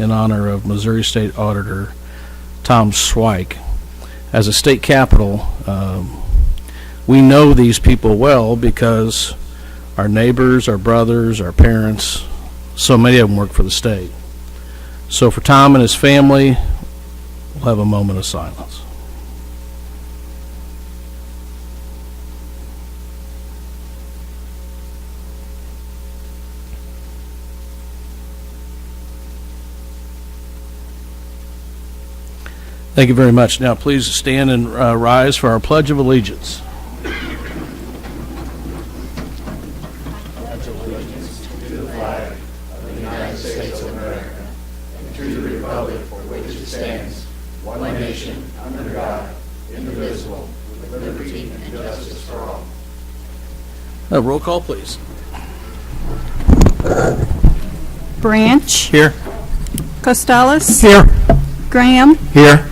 in honor of Missouri State Auditor Tom Schweik. As a state capital, we know these people well because our neighbors, our brothers, our parents, so many of them work for the state. So for Tom and his family, we'll have a moment of silence. Thank you very much. Now please stand and rise for our Pledge of Allegiance. Roll call, please. Branch. Here. Costales. Here. Graham. Here.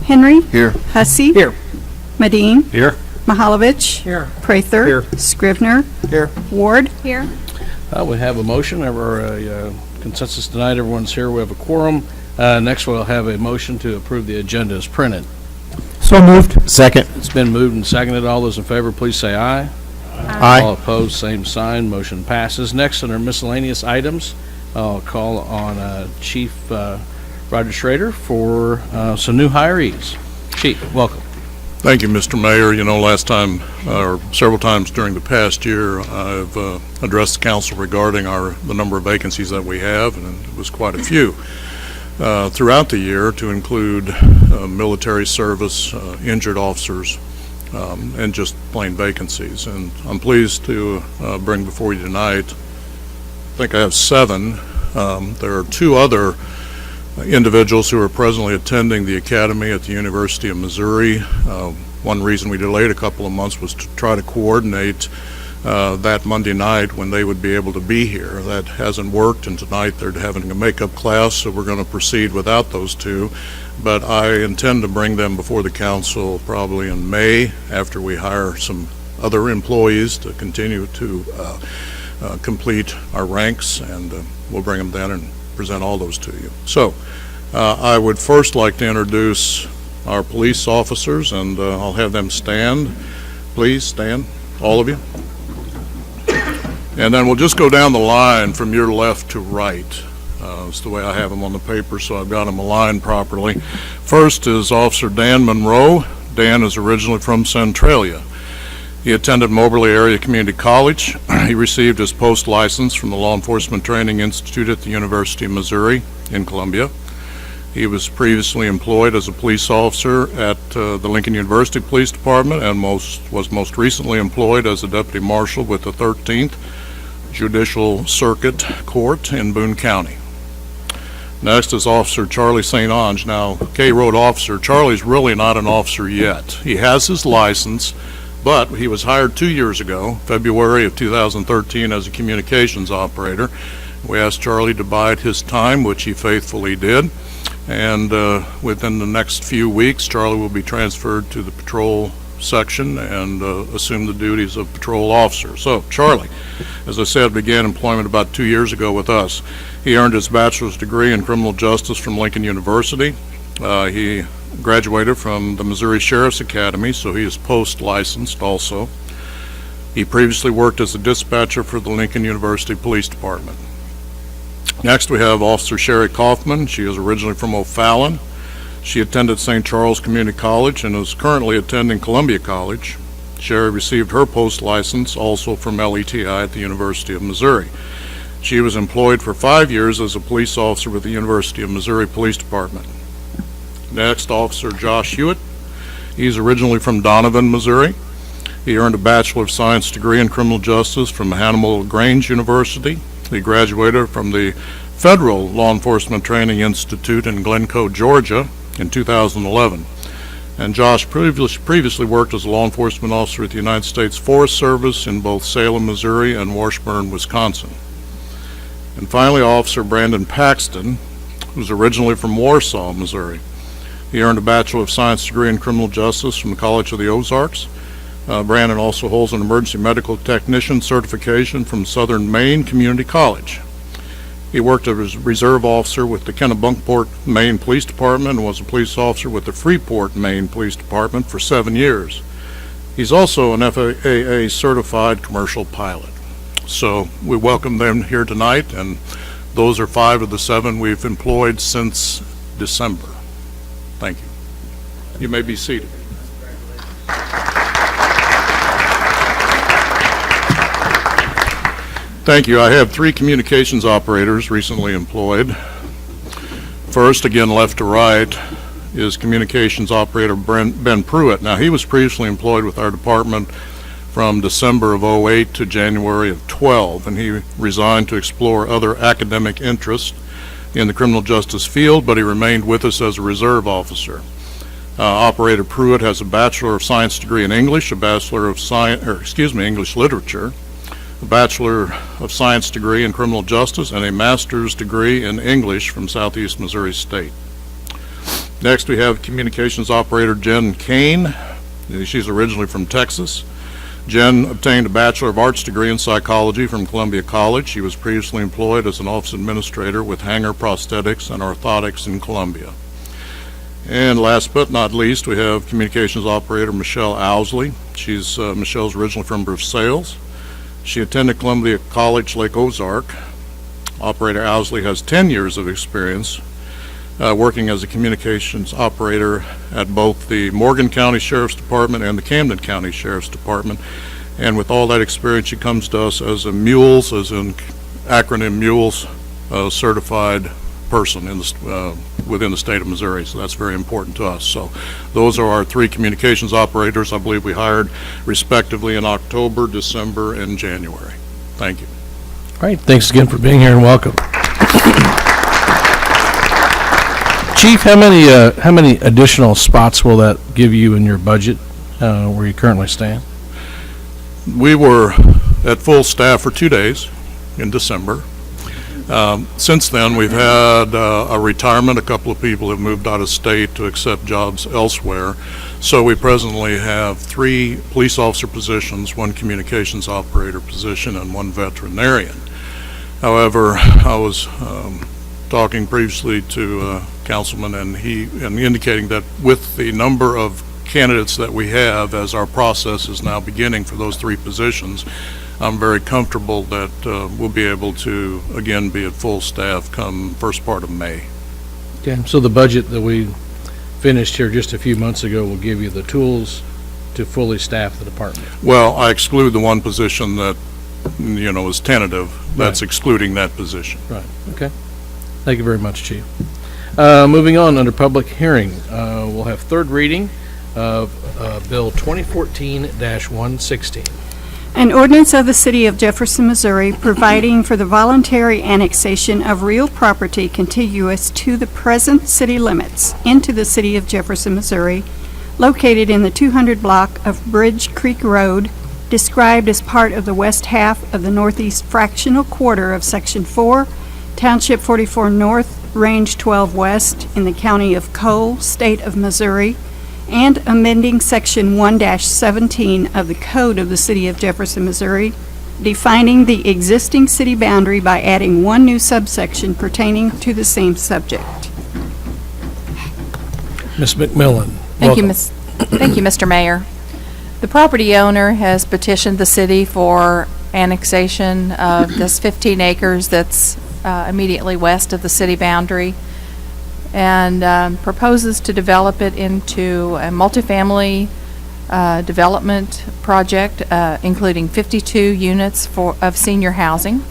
Henry. Here. Hussey. Here. Medine. Here. Mahalovich. Here. Prather. Here. Scrivener. Here. Ward. Here. We have a motion or a consensus tonight. Everyone's here. We have a quorum. Next, we'll have a motion to approve the agenda as printed. So moved. Second. It's been moved and seconded. All those in favor, please say aye. All opposed, same sign. Motion passes. Next, under miscellaneous items, I'll call on Chief Roger Schrader for some new hirees. Chief, welcome. Thank you, Mr. Mayor. You know, last time, or several times during the past year, I've addressed the council regarding the number of vacancies that we have, and it was quite a few throughout the year, to include military service, injured officers, and just plain vacancies. And I'm pleased to bring before you tonight, I think I have 7. There are 2 other individuals who are presently attending the academy at the University of Missouri. One reason we delayed a couple of months was to try to coordinate that Monday night when they would be able to be here. That hasn't worked, and tonight they're having a makeup class, so we're going to proceed without those 2. But I intend to bring them before the council probably in May, after we hire some other employees to continue to complete our ranks, and we'll bring them then and present all those to you. So I would first like to introduce our police officers, and I'll have them stand. Please stand, all of you. And then we'll just go down the line from your left to right. It's the way I have them on the paper, so I've got them aligned properly. First is Officer Dan Monroe. Dan is originally from Centralia. He attended Moberly Area Community College. He received his post license from the Law Enforcement Training Institute at the University of Missouri in Columbia. He was previously employed as a police officer at the Lincoln University Police Department, and was most recently employed as a deputy marshal with the 13th Judicial Circuit Court in Boone County. Next is Officer Charlie St. Onge. Now, K Road officer, Charlie's really not an officer yet. He has his license, but he was hired 2 years ago, February of 2013, as a communications operator. We asked Charlie to bide his time, which he faithfully did. And within the next few weeks, Charlie will be transferred to the patrol section and assume the duties of patrol officer. So Charlie, as I said, began employment about 2 years ago with us. He earned his bachelor's degree in criminal justice from Lincoln University. He graduated from the Missouri Sheriff's Academy, so he is post-licensed also. He previously worked as a dispatcher for the Lincoln University Police Department. Next, we have Officer Sherry Kaufman. She is originally from O'Fallon. She attended St. Charles Community College and is currently attending Columbia College. Sherry received her post-license also from LETI at the University of Missouri. She was employed for 5 years as a police officer with the University of Missouri Police Department. Next, Officer Josh Hewitt. He's originally from Donovan, Missouri. He earned a Bachelor of Science degree in criminal justice from Hannibal Grange University. He graduated from the Federal Law Enforcement Training Institute in Glencoe, Georgia in 2011. And Josh previously worked as a law enforcement officer at the United States Forest Service in both Salem, Missouri and Washburn, Wisconsin. And finally, Officer Brandon Paxton, who's originally from Warsaw, Missouri. He earned a Bachelor of Science degree in criminal justice from the College of the Ozarks. Brandon also holds an emergency medical technician certification from Southern Maine Community College. He worked as a reserve officer with the Kennebunkport, Maine Police Department and was a police officer with the Freeport, Maine Police Department for 7 years. He's also an FAA certified commercial pilot. So we welcome them here tonight, and those are 5 of the 7 we've employed since December. Thank you. You may be seated. Thank you. I have 3 communications operators recently employed. First, again, left to right, is communications operator Ben Pruitt. Now, he was previously employed with our department from December of '08 to January of '12, and he resigned to explore other academic interests in the criminal justice field, but he remained with us as a reserve officer. Operator Pruitt has a Bachelor of Science degree in English, a Bachelor of English Literature, a Bachelor of Science degree in Criminal Justice, and a Master's degree in English from Southeast Missouri State. Next, we have communications operator Jen Kane. She's originally from Texas. Jen obtained a Bachelor of Arts degree in Psychology from Columbia College. She was previously employed as an office administrator with Hanger Prosthetics and Orthotics in Columbia. And last but not least, we have communications operator Michelle Owsley. Michelle's originally from Versailles. She attended Columbia College, Lake Ozark. Operator Owsley has 10 years of experience working as a communications operator at both the Morgan County Sheriff's Department and the Camden County Sheriff's Department. And with all that experience, she comes to us as a MULES, as in acronym MULES, certified person within the state of Missouri. So that's very important to us. So those are our 3 communications operators I believe we hired respectively in October, December, and January. Thank you. All right, thanks again for being here and welcome. Chief, how many additional spots will that give you in your budget where you currently stand? We were at full staff for 2 days in December. Since then, we've had a retirement. A couple of people have moved out of state to accept jobs elsewhere. So we presently have 3 police officer positions, 1 communications operator position, and 1 veterinarian. However, I was talking previously to Councilman, and he indicating that with the number of candidates that we have, as our process is now beginning for those 3 positions, I'm very comfortable that we'll be able to, again, be at full staff come first part of May. Okay, so the budget that we finished here just a few months ago will give you the tools to fully staff the department. Well, I exclude the 1 position that, is tentative. That's right. Excluding that position. Right, okay. Thank you very much, Chief. Moving on, under public hearing, we'll have 3rd reading of Bill 2014-116. An ordinance of the City of Jefferson, Missouri, providing for the voluntary annexation of real property contiguous to the present city limits into the City of Jefferson, Missouri, located in the 200 block of Bridge Creek Road, described as part of the west half of the northeast fractional quarter of Section 4, Township 44 North, Range 12 West, in the County of Cole, State of Missouri, and amending Section 1-17 of the Code of the City of Jefferson, Missouri, defining the existing city boundary by adding 1 new subsection pertaining to the same subject. Ms. McMillan. Thank you, welcome. Thank you, Mr. Mayor. The property owner has petitioned the city for annexation of this 15 acres that's immediately west of the city boundary, and proposes to develop it into a multifamily development project, including 52 units of senior housing.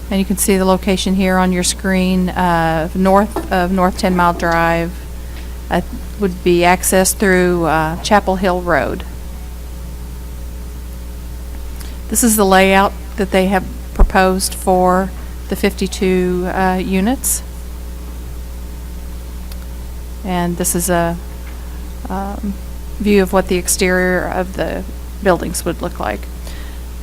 And you can see the location here on your screen, north of North 10 Mile Drive. Would be accessed through Chapel Hill Road. This is the layout that they have proposed for the 52 units. And this is a view of what the exterior of the buildings would look like.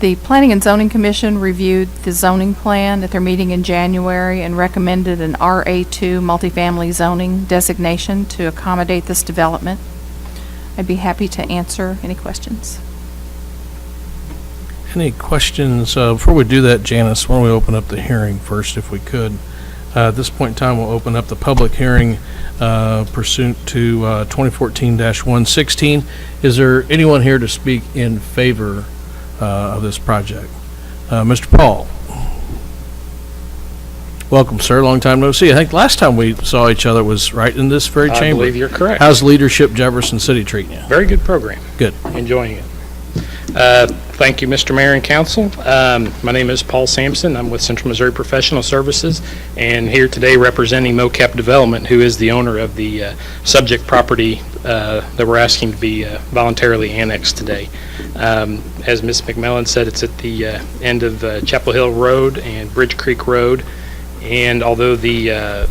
The Planning and Zoning Commission reviewed the zoning plan at their meeting in January and recommended an RA2 multifamily zoning designation to accommodate this development. I'd be happy to answer any questions. Any questions? Before we do that, Janice, why don't we open up the hearing first, if we could? At this point in time, we'll open up the public hearing pursuant to 2014-116. Is there anyone here to speak in favor of this project? Mr. Paul? Welcome, sir. Long time no see. I think last time we saw each other was right in this very chamber. I believe you're correct. How's Leadership Jefferson City treating you? Very good program. Good. Enjoying it. Thank you, Mr. Mayor and Council. My name is Paul Sampson. I'm with Central Missouri Professional Services, and here today representing MoCap Development, who is the owner of the subject property that we're asking to be voluntarily annexed today. As Ms. McMillan said, it's at the end of Chapel Hill Road and Bridge Creek Road, and although the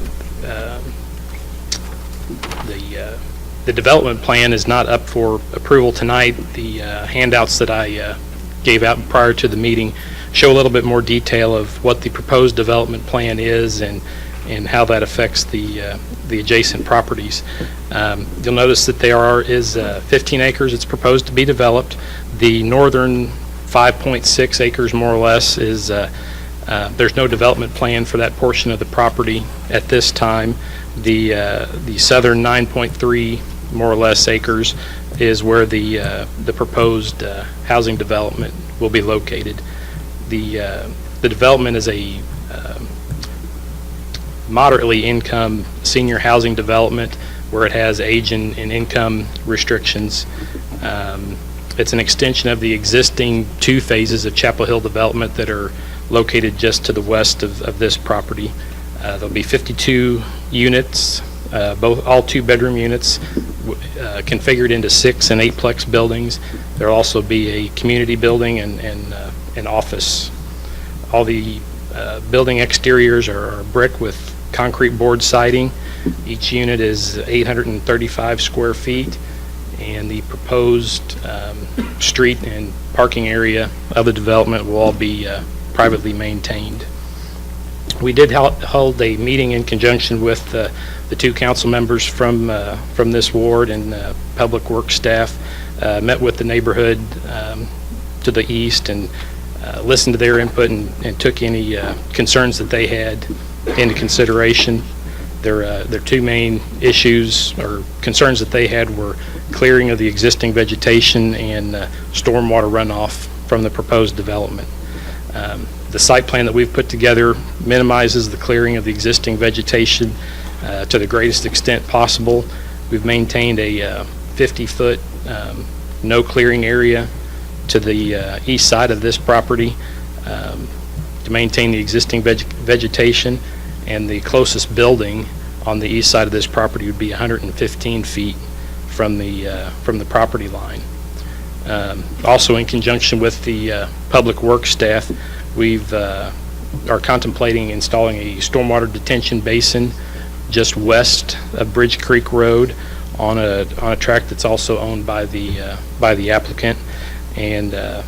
development plan is not up for approval tonight, the handouts that I gave out prior to the meeting show a little bit more detail of what the proposed development plan is and how that affects the adjacent properties. You'll notice that there is 15 acres it's proposed to be developed. The northern 5.6 acres, more or less, is there's no development plan for that portion of the property at this time. The southern 9.3, more or less, acres is where the proposed housing development will be located. The development is a moderately income senior housing development where it has age and income restrictions. It's an extension of the existing 2 phases of Chapel Hill development that are located just to the west of this property. There'll be 52 units, all 2-bedroom units, configured into 6 and 8-plex buildings. There'll also be a community building and an office. All the building exteriors are brick with concrete board siding. Each unit is 835 square feet, and the proposed street and parking area of the development will all be privately maintained. We did hold a meeting in conjunction with the 2 council members from this ward and public works staff, met with the neighborhood to the east and listened to their input and took any concerns that they had into consideration. Their 2 main issues or concerns that they had were clearing of the existing vegetation and stormwater runoff from the proposed development. The site plan that we've put together minimizes the clearing of the existing vegetation to the greatest extent possible. We've maintained a 50-foot no clearing area to the east side of this property to maintain the existing vegetation, and the closest building on the east side of this property would be 115 feet from the property line. Also, in conjunction with the public works staff, we are contemplating installing a stormwater detention basin just west of Bridge Creek Road on a tract that's also owned by the applicant, and the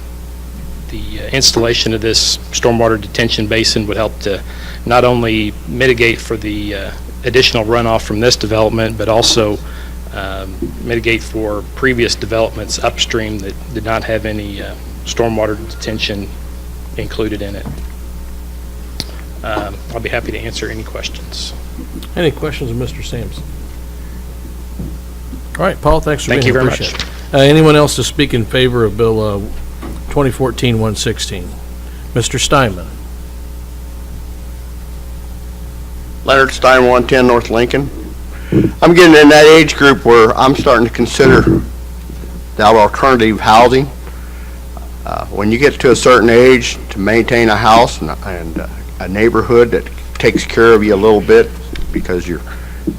installation of this stormwater detention basin would help to not only mitigate for the additional runoff from this development, but also mitigate for previous developments upstream that did not have any stormwater detention included in it. I'll be happy to answer any questions. Any questions of Mr. Sampson? All right, Paul, thanks for being Thank you here. very Appreciate much. it. Anyone else to speak in favor of Bill 2014-116? Mr. Steinman? Leonard Stein, 110 North Lincoln. I'm getting in that age group where I'm starting to consider the alternative housing. When you get to a certain age, to maintain a house and a neighborhood that takes care of you a little bit because you're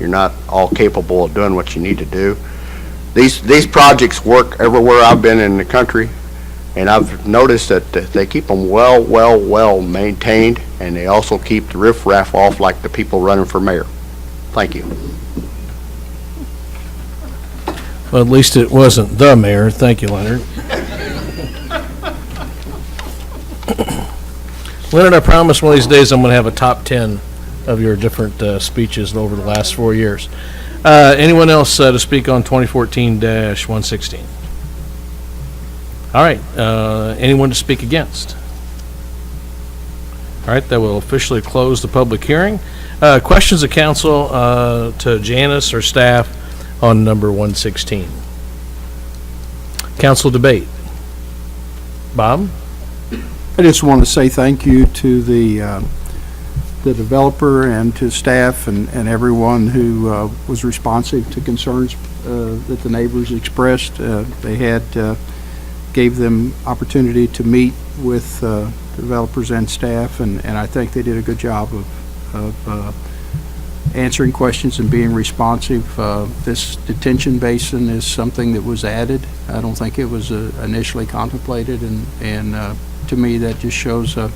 not all capable of doing what you need to do. These projects work everywhere I've been in the country, and I've noticed that they keep them well maintained, and they also keep the riffraff off like the people running for mayor. Thank you. Well, at least it wasn't the mayor. Thank you, Leonard. Leonard, I promise one of these days I'm going to have a top 10 of your different speeches over the last 4 years. Anyone else to speak on 2014-116? All right, anyone to speak against? All right, that will officially close the public hearing. Questions of council to Janice or staff on number 116? Council debate. Bob? I just want to say thank you to the developer and to staff and everyone who was responsive to concerns that the neighbors expressed. They had, gave them opportunity to meet with developers and staff, and I think they did a good job of answering questions and being responsive. This detention basin is something that was added. I don't think it was initially contemplated, and to me that just shows a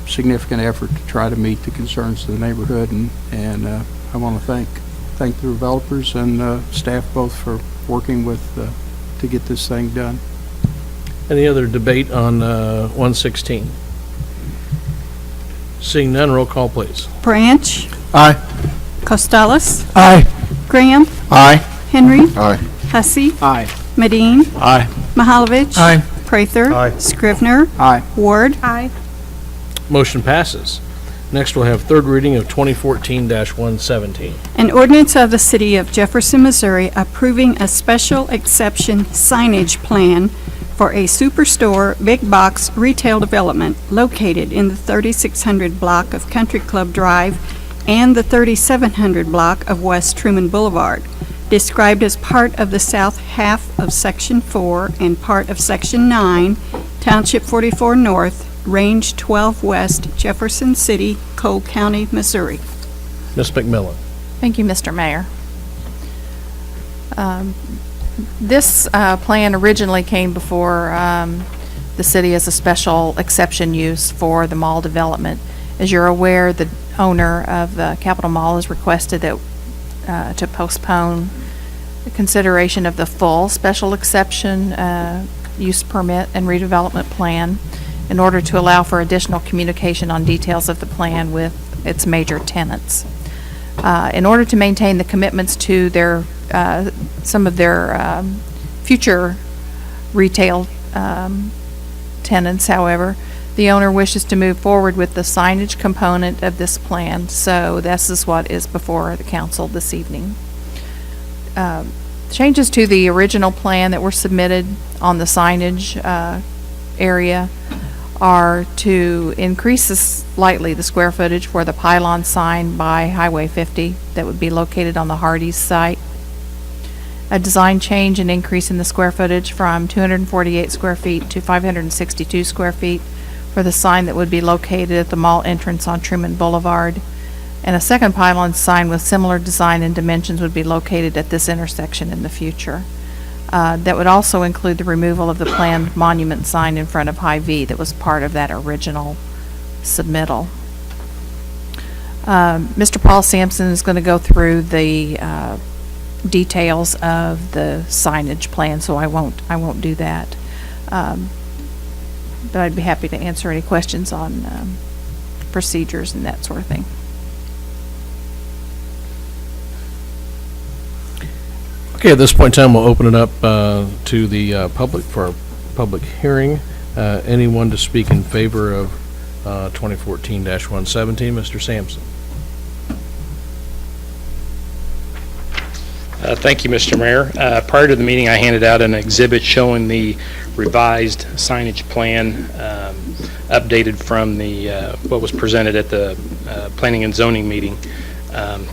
significant effort to try to meet the concerns of the neighborhood, and I want to thank the developers and staff both for working with to get this thing done. Any other debate on 116? Seeing none, roll call, please. Branch, Aye. Costello, Aye. Graham, Aye. Henry, Aye. Hussey, Aye. Medine, Aye. Mahalovich. Aye. Prather. Aye. Scrivener. Aye. Ward. Motion passes. Next, we'll have third reading of 2014-117. An ordinance of the City of Jefferson, Missouri approving a special exception signage plan for a superstore big box retail development located in the 3600 block of Country Club Drive and the 3700 block of West Truman Boulevard, described as part of the south half of Section 4 and part of Section 9, Township 44 North, Range 12 West, Jefferson City, Cole County, Missouri. Ms. McMillan. Thank you, Mr. Mayor. This plan originally came before the city as a special exception use for the mall development. As you're aware, the owner of the Capitol Mall has requested that to postpone the consideration of the full special exception use permit and redevelopment plan in order to allow for additional communication on details of the plan with its major tenants. In order to maintain the commitments to their some of their future retail tenants, however, the owner wishes to move forward with the signage component of this plan, so this is what is before the council this evening. Changes to the original plan that were submitted on the signage area are to increase slightly the square footage for the pylon sign by Highway 50 that would be located on the Hardee's site. A design change and increase in the square footage from 248 square feet to 562 square feet for the sign that would be located at the mall entrance on Truman Boulevard. And a second pylon sign with similar design and dimensions would be located at this intersection in the future. That would also include the removal of the planned monument sign in front of Hy-Vee that was part of that original submittal. Mr. Paul Sampson is going to go through the details of the signage plan, so I won't do that. But I'd be happy to answer any questions on procedures and that sort of thing. Okay, at this point in time, we'll open it up to the public for a public hearing. Anyone to speak in favor of 2014-117? Mr. Sampson. Thank you, Mr. Mayor. Prior to the meeting, I handed out an exhibit showing the revised signage plan updated from the what was presented at the Planning and Zoning meeting.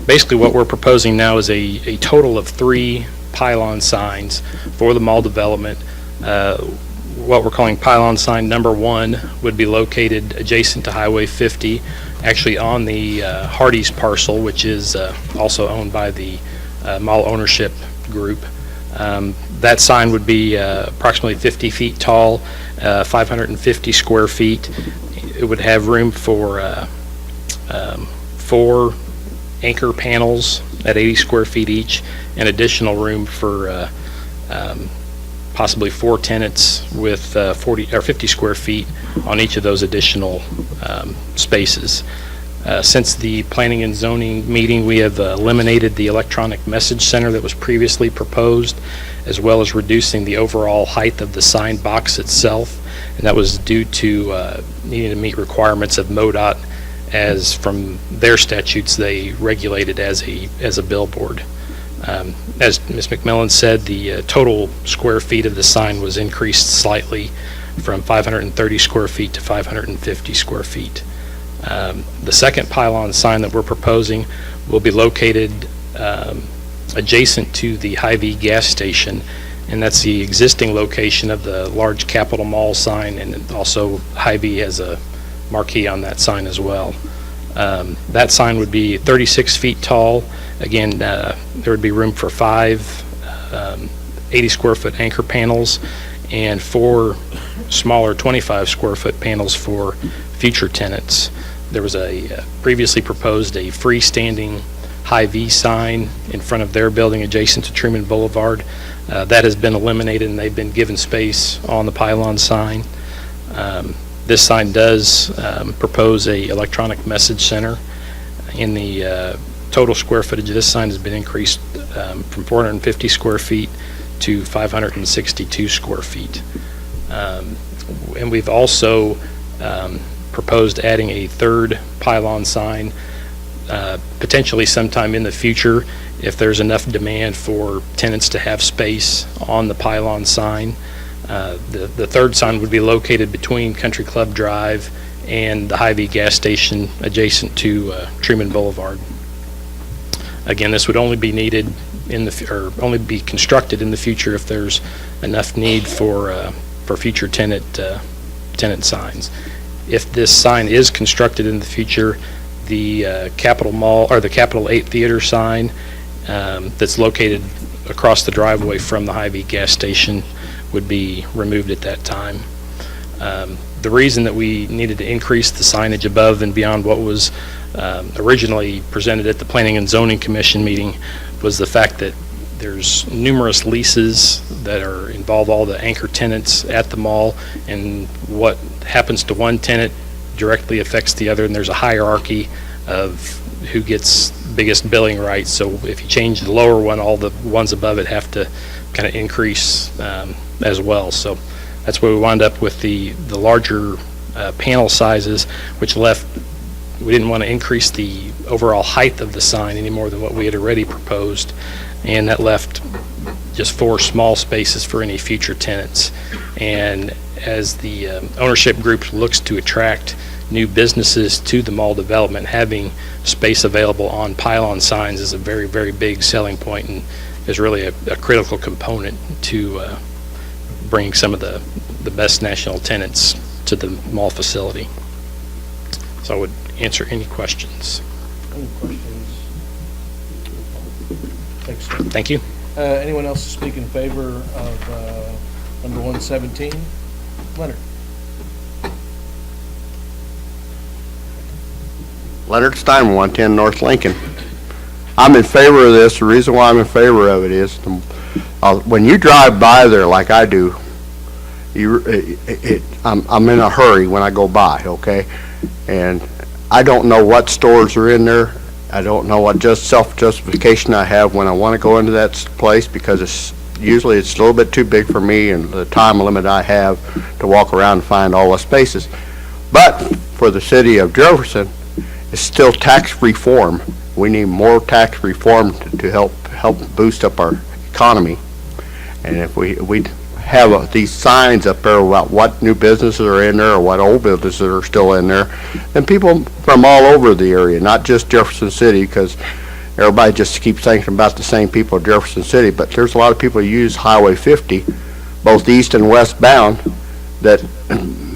Basically, what we're proposing now is a total of 3 pylon signs for the mall development. What we're calling pylon sign number 1 would be located adjacent to Highway 50, actually on the Hardee's parcel, which is also owned by the mall ownership group. That sign would be approximately 50 feet tall, 550 square feet. It would have room for 4 anchor panels at 80 square feet each, and additional room for possibly 4 tenants with 40 or 50 square feet on each of those additional spaces. Since the planning and zoning meeting, we have eliminated the electronic message center that was previously proposed, as well as reducing the overall height of the sign box itself. And that was due to needing to meet requirements of MoDOT, as from their statutes, they regulate it as a billboard. As Ms. McMillan said, the total square feet of the sign was increased slightly from 530 square feet to 550 square feet. The second pylon sign that we're proposing will be located adjacent to the Hy-Vee gas station, and that's the existing location of the large Capitol Mall sign, and also Hy-Vee has a marquee on that sign as well. That sign would be 36 feet tall. Again, there would be room for 5 80 square foot anchor panels and 4 smaller 25 square foot panels for future tenants. There was a previously proposed a freestanding Hy-Vee sign in front of their building adjacent to Truman Boulevard. That has been eliminated, and they've been given space on the pylon sign. This sign does propose a electronic message center. In the total square footage of this sign has been increased from 450 square feet to 562 square feet. And we've also proposed adding a third pylon sign, potentially sometime in the future if there's enough demand for tenants to have space on the pylon sign. The third sign would be located between Country Club Drive and the Hy-Vee gas station adjacent to Truman Boulevard. Again, this would only be needed or only be constructed in the future if there's enough need for future tenant signs. If this sign is constructed in the future, the Capitol Mall or the Capitol 8 Theater sign that's located across the driveway from the Hy-Vee gas station would be removed at that time. The reason that we needed to increase the signage above and beyond what was originally presented at the Planning and Zoning Commission meeting was the fact that there's numerous leases that involve all the anchor tenants at the mall, and what happens to one tenant directly affects the other, and there's a hierarchy of who gets biggest billing rights. So if you change the lower one, all the ones above it have to kind of increase as well. So that's where we wound up with the larger panel sizes, which left, we didn't want to increase the overall height of the sign any more than what we had already proposed, and that left just 4 small spaces for any future tenants. And as the ownership group looks to attract new businesses to the mall development, having space available on pylon signs is a very, very big selling point and is really a critical component to bringing some of the best national tenants to the mall facility. So I would answer any questions. Any questions? Thanks, sir. Thank you. Anyone else to speak in favor of number 117? Leonard? Leonard Stein, 110 North Lincoln. I'm in favor of this. The reason why I'm in favor of it is when you drive by there like I do, I'm in a hurry when I go by, okay? And I don't know what stores are in there. I don't know what self-justification I have when I want to go into that place, because it's a little bit too big for me and the time limit I have to walk around and find all the spaces. But for the city of Jefferson, it's still tax reform. We need more tax reform to help boost up our economy. And if we have these signs up there about what new businesses are in there or what old businesses are still in there, then people from all over the area, not just Jefferson City, because everybody just keeps thinking about the same people in Jefferson City, but there's a lot of people who use Highway 50, both east and westbound, that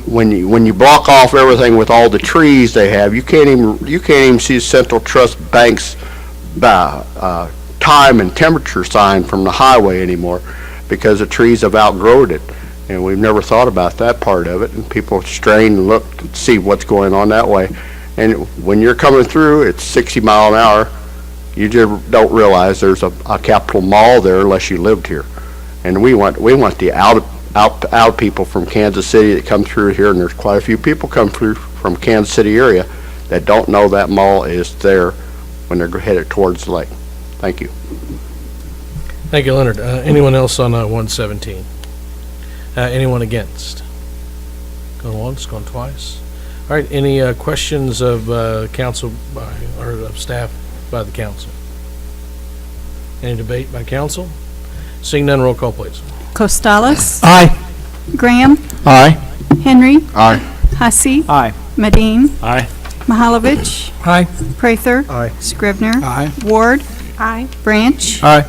when you block off everything with all the trees they have, you can't even see Central Trust Bank's time and temperature sign from the highway anymore, because the trees have outgrown it. And we've never thought about that part of it, and people strain and look to see what's going on that way. And when you're coming through, it's 60 miles an hour. You just don't realize there's a Capitol Mall there unless you lived here. And we want the out people from Kansas City that come through here, and there's quite a few people come through from Kansas City area that don't know that mall is there when they're headed towards the lake. Thank you. Thank you, Leonard. Anyone else on 117? Anyone against? Going once, going twice? All right, any questions of council or of staff by the council? Any debate by council? Seeing none, roll call, please. Costales? Aye. Graham? Aye. Henry? Aye. Hussey? Aye. Medine? Aye. Mahalovich? Aye. Prather? Aye. Scrivener? Aye. Ward? Aye. Branch? Aye.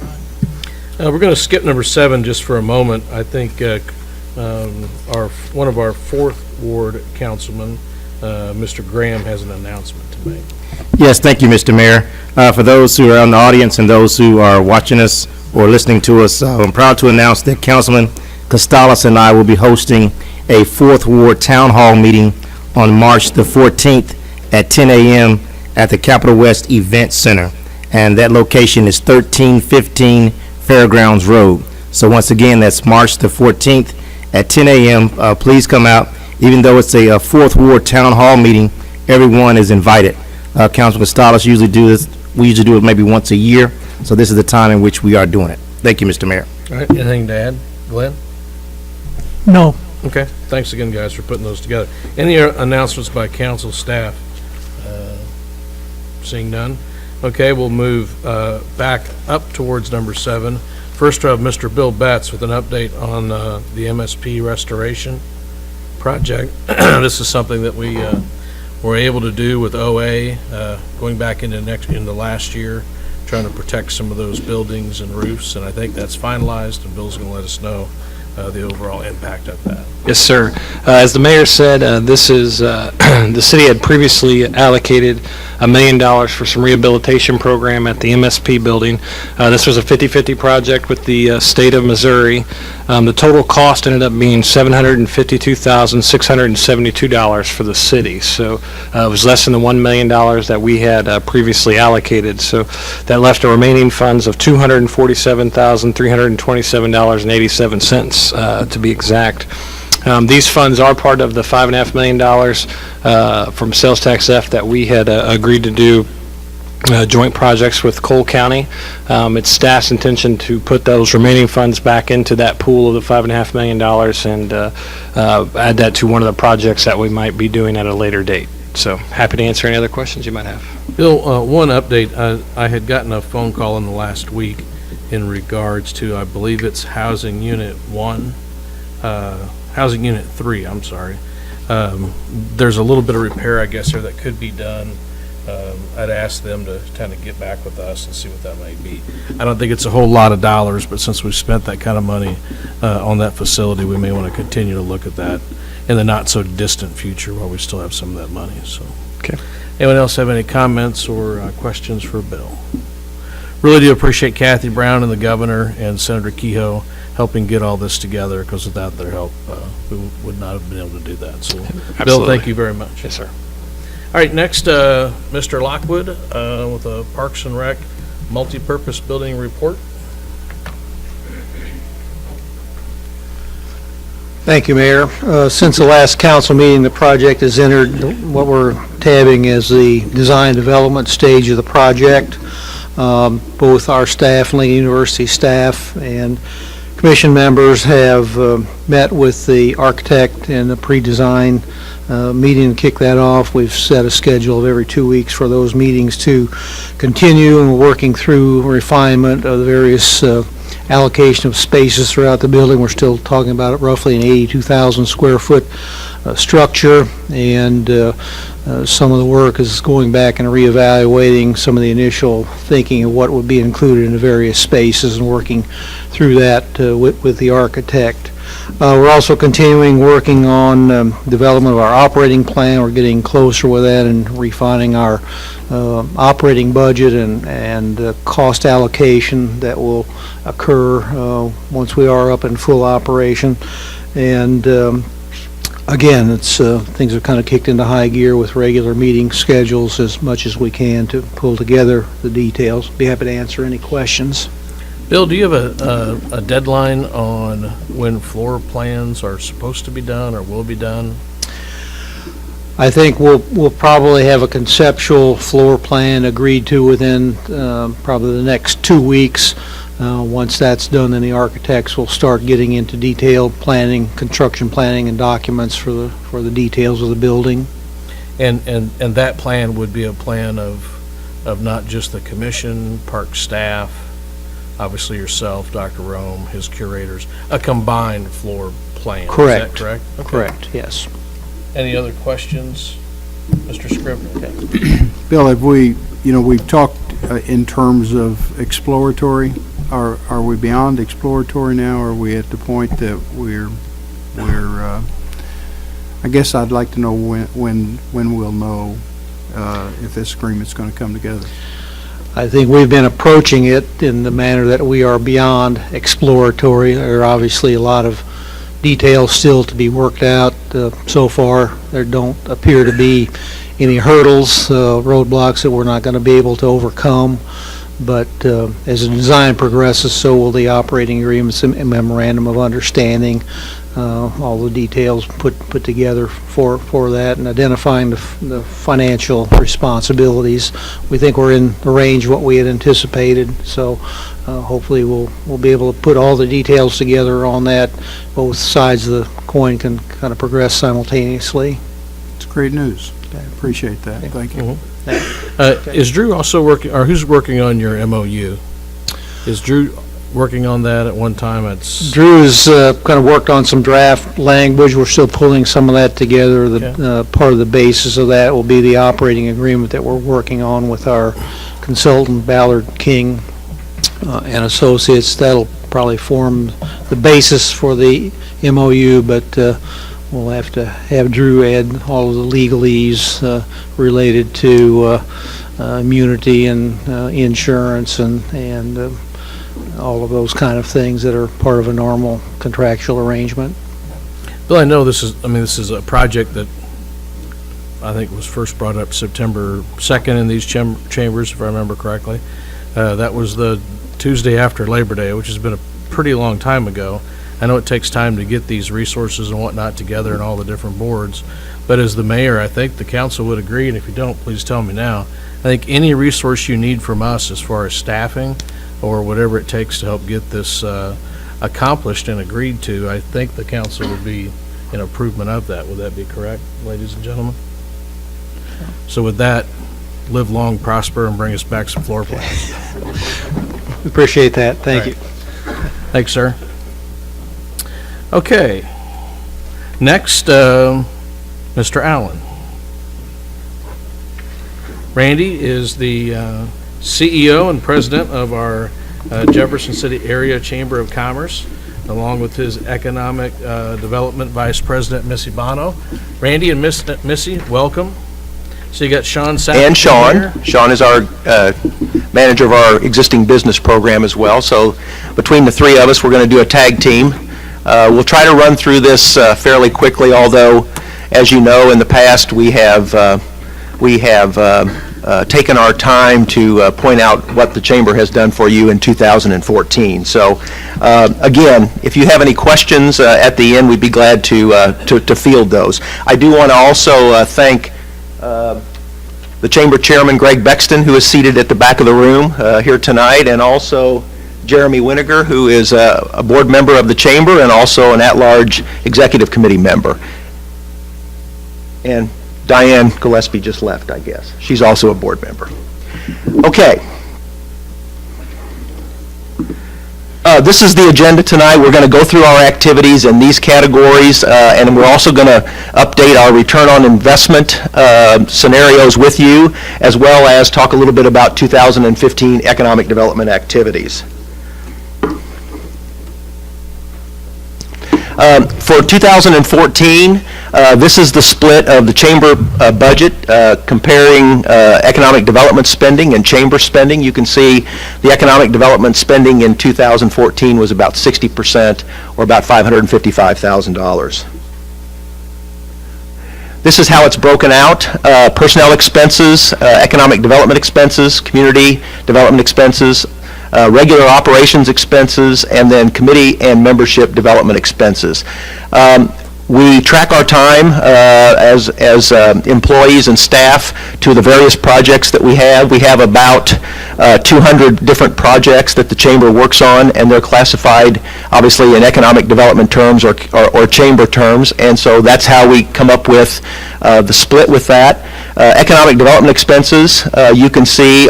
We're going to skip number 7 just for a moment. I think one of our 4th Ward councilmen, Mr. Graham, has an announcement to make. Yes, thank you, Mr. Mayor. For those who are in the audience and those who are watching us or listening to us, I'm proud to announce that Councilman Costales and I will be hosting a 4th Ward Town Hall meeting on March the 14th at 10 a.m. at the Capital West Event Center. And that location is 1315 Fairgrounds Road. So once again, that's March the 14th at 10 a.m. Please come out. Even though it's a 4th Ward Town Hall meeting, everyone is invited. Councilman Costales usually do this, we usually do it maybe once a year, so this is the time in which we are doing it. Thank you, Mr. Mayor. All right, anything to add? Glenn? No. Okay, thanks again, guys, for putting those together. Any announcements by council staff? Seeing none. Okay, we'll move back up towards number 7. First, I have Mr. Bill Betts with an update on the MSP restoration project. This is something that we were able to do with OA going back into the last year, trying to protect some of those buildings and roofs, and I think that's finalized, and Bill's going to let us know the overall impact of that. Yes, sir. As the mayor said, this is, the city had previously allocated $1 million for some rehabilitation program at the MSP building. This was a 50-50 project with the state of Missouri. The total cost ended up being $752,672 for the city. So it was less than the $1 million that we had previously allocated. So that left the remaining funds of $247,327.87 to be exact. These funds are part of the $5.5 million from sales tax theft that we had agreed to do joint projects with Cole County. It's staff's intention to put those remaining funds back into that pool of the $5.5 million and add that to one of the projects that we might be doing at a later date. So happy to answer any other questions you might have. Bill, one update. I had gotten a phone call in the last week in regards to, I believe it's Housing Unit 3, I'm sorry. There's a little bit of repair, I guess, there that could be done. I'd ask them to kind of get back with us and see what that may be. I don't think it's a whole lot of dollars, but since we've spent that kind of money on that facility, we may want to continue to look at that in the not-so-distant future while we still have some of that money. So, Okay. Anyone else have any comments or questions for Bill? Really do appreciate Kathy Brown and the governor and Senator Kehoe helping get all this together, because without their help, we would not have been able to do that. So, Absolutely. Bill, thank you very much. Yes, sir. All right, next, Mr. Lockwood with a Parks and Rec multi-purpose building report. Thank you, Mayor. Since the last council meeting, the project has entered what we're tabbing as the design development stage of the project. Both our staff, Lincoln University staff, and commission members have met with the architect in the pre-design meeting to kick that off. We've set a schedule of every 2 weeks for those meetings to continue, and we're working through refinement of the various allocation of spaces throughout the building. We're still talking about roughly an 82,000 square foot structure, and some of the work is going back and reevaluating some of the initial thinking of what would be included in the various spaces and working through that with the architect. We're also continuing working on development of our operating plan. We're getting closer with that and refining our operating budget and cost allocation that will occur once we are up in full operation. And again, it's things have kind of kicked into high gear with regular meeting schedules as much as we can to pull together the details. Be happy to answer any questions. Bill, do you have a deadline on when floor plans are supposed to be done or will be done? I think we'll probably have a conceptual floor plan agreed to within probably the next 2 weeks. Once that's done, then the architects will start getting into detailed planning, construction planning, and documents for the details of the building. And that plan would be a plan of not just the commission, park staff, obviously yourself, Dr. Rome, his curators, a combined floor plan. Correct. Is that correct? Okay. Correct, yes. Any other questions, Mr. Scribner? Bill, have we've talked in terms of exploratory. Are we beyond exploratory now? Or are we at the point that we're I guess I'd like to know when we'll know if this agreement's going to come together. I think we've been approaching it in the manner that we are beyond exploratory. There are obviously a lot of details still to be worked out. So far, there don't appear to be any hurdles, roadblocks that we're not going to be able to overcome. But as the design progresses, so will the operating agreements and memorandum of understanding. All the details put together for that, and identifying the financial responsibilities. We think we're in the range of what we had anticipated, so hopefully we'll be able to put all the details together on that. Both sides of the coin can kind of progress simultaneously. It's great news. I appreciate that. Thank you. Is Drew also working, or who's working on your MOU? Is Drew working on that at one time? Drew has kind of worked on some draft language. We're still pulling some of that together. Part of the basis of that will be the operating agreement that we're working on with our consultant, Ballard King and Associates. That'll probably form the basis for the MOU, but we'll have to have Drew add all of the legalese related to immunity and insurance and all of those kind of things that are part of a normal contractual arrangement. Bill, I know this is a project that I think was first brought up September 2nd in these chambers, if I remember correctly. That was the Tuesday after Labor Day, which has been a pretty long time ago. I know it takes time to get these resources and whatnot together and all the different boards, but as the mayor, I think the council would agree, and if you don't, please tell me now. I think any resource you need from us as far as staffing or whatever it takes to help get this accomplished and agreed to, I think the council would be in improvement of that. Would that be correct, ladies and gentlemen? So with that, live long, prosper, and bring us back some floor plans. Appreciate that. Thank you. Thanks, sir. Okay. Next, Mr. Allen. Randy is the CEO and president of our Jefferson City Area Chamber of Commerce, along with his Economic Development Vice President, Missy Bono. Randy and Missy, welcome. So you got Sean Sapp. And Sean. Here. Sean is our manager of our existing business program as well. So between the three of us, we're going to do a tag team. We'll try to run through this fairly quickly, although, as you know, in the past we have taken our time to point out what the Chamber has done for you in 2014. So, again, if you have any questions at the end, we'd be glad to field those. I do want to also thank the Chamber Chairman, Greg Bexton, who is seated at the back of the room here tonight, and also Jeremy Winiger, who is a board member of the Chamber and also an at-large Executive Committee member. And Diane Gillespie just left, I guess. She's also a board member. Okay. This is the agenda tonight. We're going to go through our activities in these categories, and we're also going to update our return on investment scenarios with you, as well as talk a little bit about 2015 economic development activities. For 2014, this is the split of the Chamber budget comparing economic development spending and Chamber spending. You can see the economic development spending in 2014 was about 60%, or about $555,000. This is how it's broken out. Personnel expenses, economic development expenses, community development expenses, regular operations expenses, and then committee and membership development expenses. We track our time as employees and staff to the various projects that we have. We have about 200 different projects that the Chamber works on, and they're classified, obviously, in economic development terms or Chamber terms, and so that's how we come up with the split with that. Economic development expenses, you can see,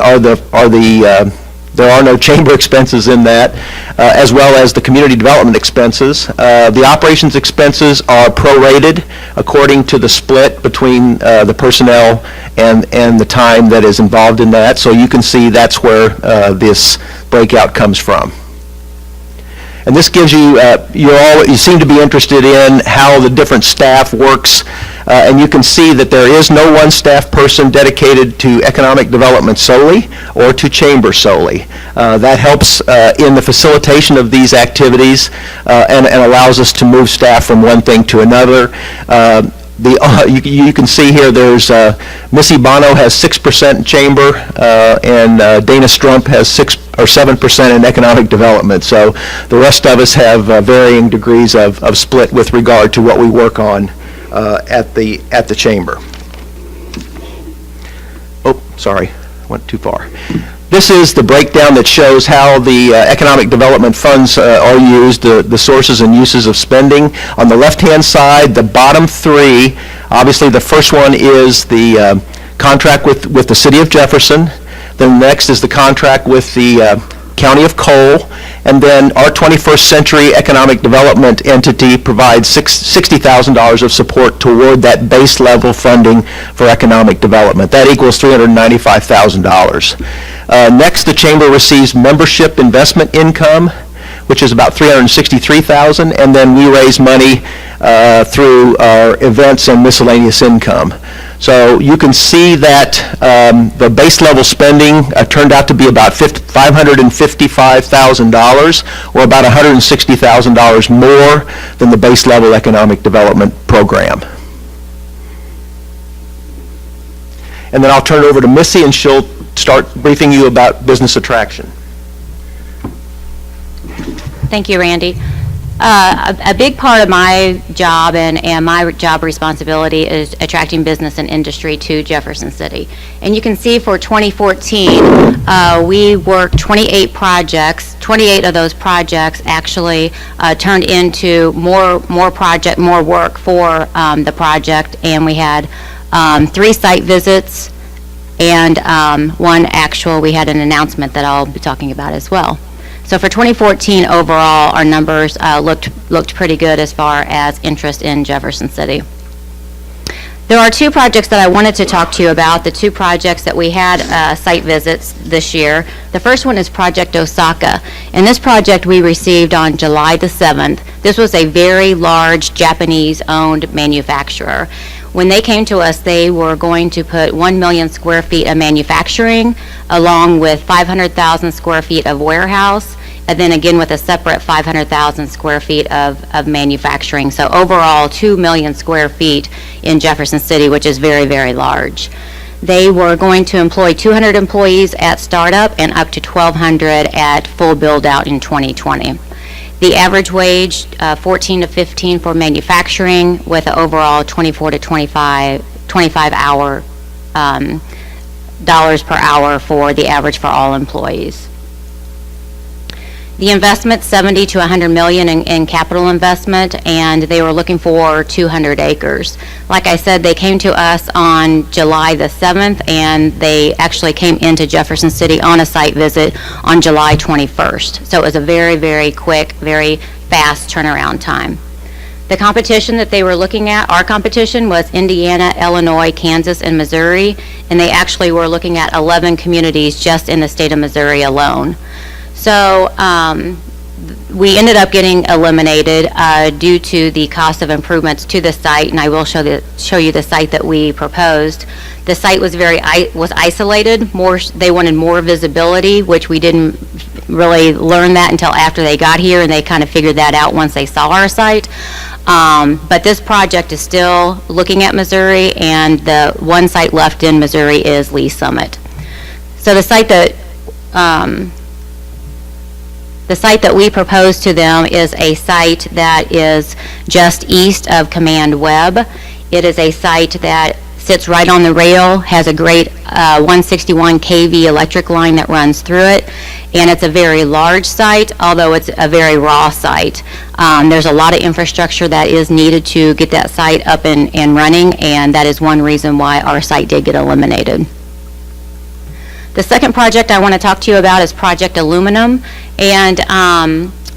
there are no Chamber expenses in that, as well as the community development expenses. The operations expenses are prorated according to the split between the personnel and the time that is involved in that. So you can see that's where this breakout comes from. And this gives you, you seem to be interested in how the different staff works, and you can see that there is no one staff person dedicated to economic development solely or to Chamber solely. That helps in the facilitation of these activities and allows us to move staff from one thing to another. You can see here there's Missy Bono has 6% in Chamber, and Dana Strump has 6 or 7% in economic development. So the rest of us have varying degrees of split with regard to what we work on at the Chamber. Oh, sorry, went too far. This is the breakdown that shows how the economic development funds are used, the sources and uses of spending. On the left-hand side, the bottom three, obviously the first one is the contract with the City of Jefferson. Then next is the contract with the County of Cole, and then our 21st Century Economic Development entity provides $60,000 of support toward that base level funding for economic development. That equals $395,000. Next, the Chamber receives membership investment income, which is about $363,000, and then we raise money through our events and miscellaneous income. So you can see that the base level spending turned out to be about $555,000, or about $160,000 more than the base level economic development program. And then I'll turn it over to Missy, and she'll start briefing you about business attraction. Thank you, Randy. A big part of my job and my job responsibility is attracting business and industry to Jefferson City. And you can see for 2014, we worked 28 projects. 28 of those projects actually turned into more work for the project, and we had 3 site visits and we had an announcement that I'll be talking about as well. So for 2014 overall, our numbers looked pretty good as far as interest in Jefferson City. There are 2 projects that I wanted to talk to you about, the 2 projects that we had site visits this year. The first one is Project Osaka, and this project we received on July the 7th. This was a very large Japanese-owned manufacturer. When they came to us, they were going to put 1 million square feet of manufacturing, along with 500,000 square feet of warehouse, and then again with a separate 500,000 square feet of manufacturing. So overall, 2 million square feet in Jefferson City, which is very, very large. They were going to employ 200 employees at startup and up to 1,200 at full build-out in 2020. The average wage, 14 to 15 for manufacturing, with an overall 24 to 25 hour dollars per hour for the average for all employees. The investment, 70 to 100 million in capital investment, and they were looking for 200 acres. Like I said, they came to us on July the 7th, and they actually came into Jefferson City on a site visit on July 21st. So it was a very, very quick, very fast turnaround time. The competition that they were looking at, our competition, was Indiana, Illinois, Kansas, and Missouri, and they actually were looking at 11 communities just in the state of Missouri alone. So we ended up getting eliminated due to the cost of improvements to the site, and I will show you the site that we proposed. The site was was isolated. They wanted more visibility, which we didn't really learn that until after they got here, and they kind of figured that out once they saw our site. But this project is still looking at Missouri, and the one site left in Missouri is Lee Summit. So the site that The site that we propose to them is a site that is just east of Command Web. It is a site that sits right on the rail, has a great 161 kV electric line that runs through it, and it's a very large site, although it's a very raw site. There's a lot of infrastructure that is needed to get that site up and running, and that is one reason why our site did get eliminated. The second project I want to talk to you about is Project Aluminum, and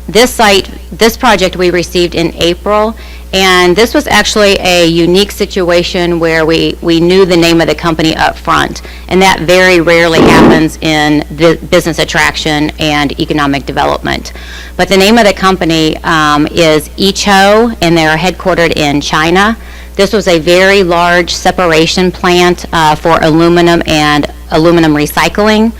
this project we received in April, and this was actually a unique situation where we knew the name of the company up front, and that very rarely happens in business attraction and economic development. But the name of the company is Icho, and they're headquartered in China. This was a very large separation plant for aluminum and aluminum recycling.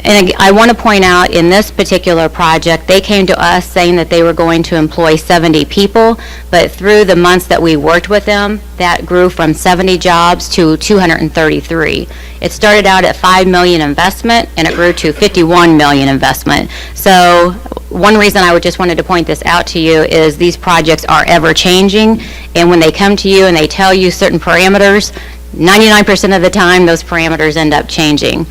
And I want to point out, in this particular project, they came to us saying that they were going to employ 70 people, but through the months that we worked with them, that grew from 70 jobs to 233. It started out at $5 million investment, and it grew to $51 million investment. So one reason I just wanted to point this out to you is these projects are ever changing, and when they come to you and they tell you certain parameters, 99% of the time those parameters end up changing.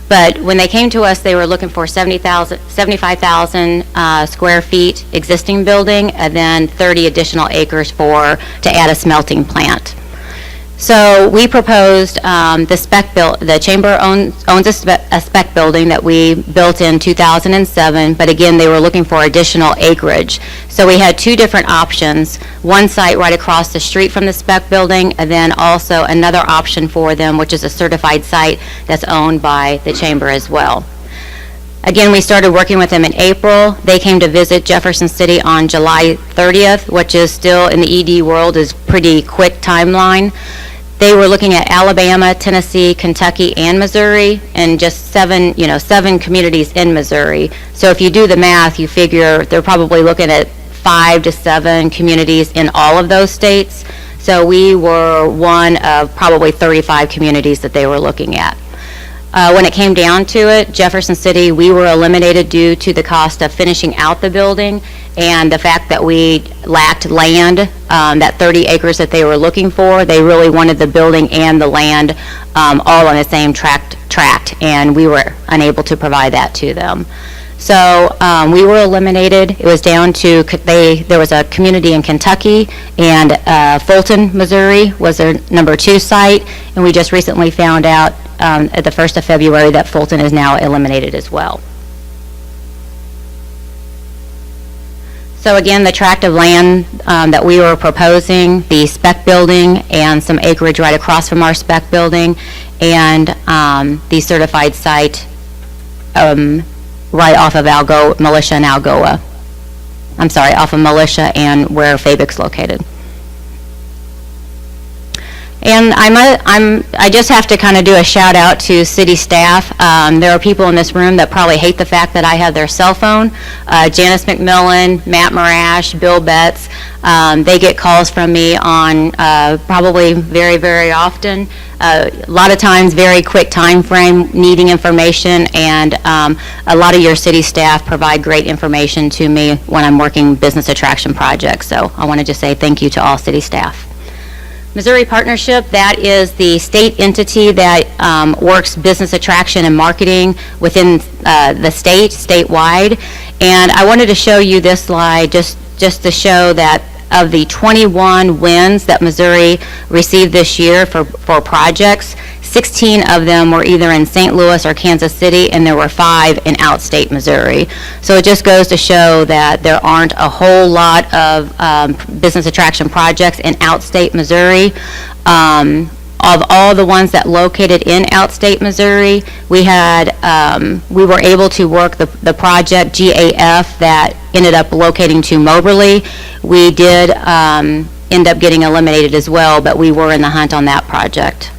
But when they came to us, they were looking for 75,000 square feet existing building, and then 30 additional acres to add a smelting plant. So we proposed the chamber owns a spec building that we built in 2007, but again, they were looking for additional acreage. So we had two different options, one site right across the street from the spec building, and then also another option for them, which is a certified site that's owned by the chamber as well. Again, we started working with them in April. They came to visit Jefferson City on July 30th, which is still in the ED world is pretty quick timeline. They were looking at Alabama, Tennessee, Kentucky, and Missouri, and just seven communities in Missouri. So if you do the math, you figure they're probably looking at 5 to 7 communities in all of those states. So we were one of probably 35 communities that they were looking at. When it came down to it, Jefferson City, we were eliminated due to the cost of finishing out the building and the fact that we lacked land, that 30 acres that they were looking for. They really wanted the building and the land all on the same tract, and we were unable to provide that to them. So we were eliminated. It was down to, there was a community in Kentucky, and Fulton, Missouri was their number 2 site, and we just recently found out at the 1st of February that Fulton is now eliminated as well. So again, the tract of land that we were proposing, the spec building and some acreage right across from our spec building, and the certified site right off of Militia and Algoa. I'm sorry, off of Militia and where Fabic's located. And I just have to kind of do a shout out to city staff. There are people in this room that probably hate the fact that I have their cell phone. Janice McMillan, Matt Marash, Bill Betts, they get calls from me on probably very, very often. A lot of times, very quick time frame, needing information, and a lot of your city staff provide great information to me when I'm working business attraction projects. So I want to just say thank you to all city staff. Missouri Partnership, that is the state entity that works business attraction and marketing within the statewide. And I wanted to show you this slide just to show that of the 21 wins that Missouri received this year for projects, 16 of them were either in St. Louis or Kansas City, and there were 5 in outstate Missouri. So it just goes to show that there aren't a whole lot of business attraction projects in outstate Missouri. Of all the ones that located in outstate Missouri, we were able to work the project GAF that ended up locating to Moberly. We did end up getting eliminated as well, but we were in the hunt on that project.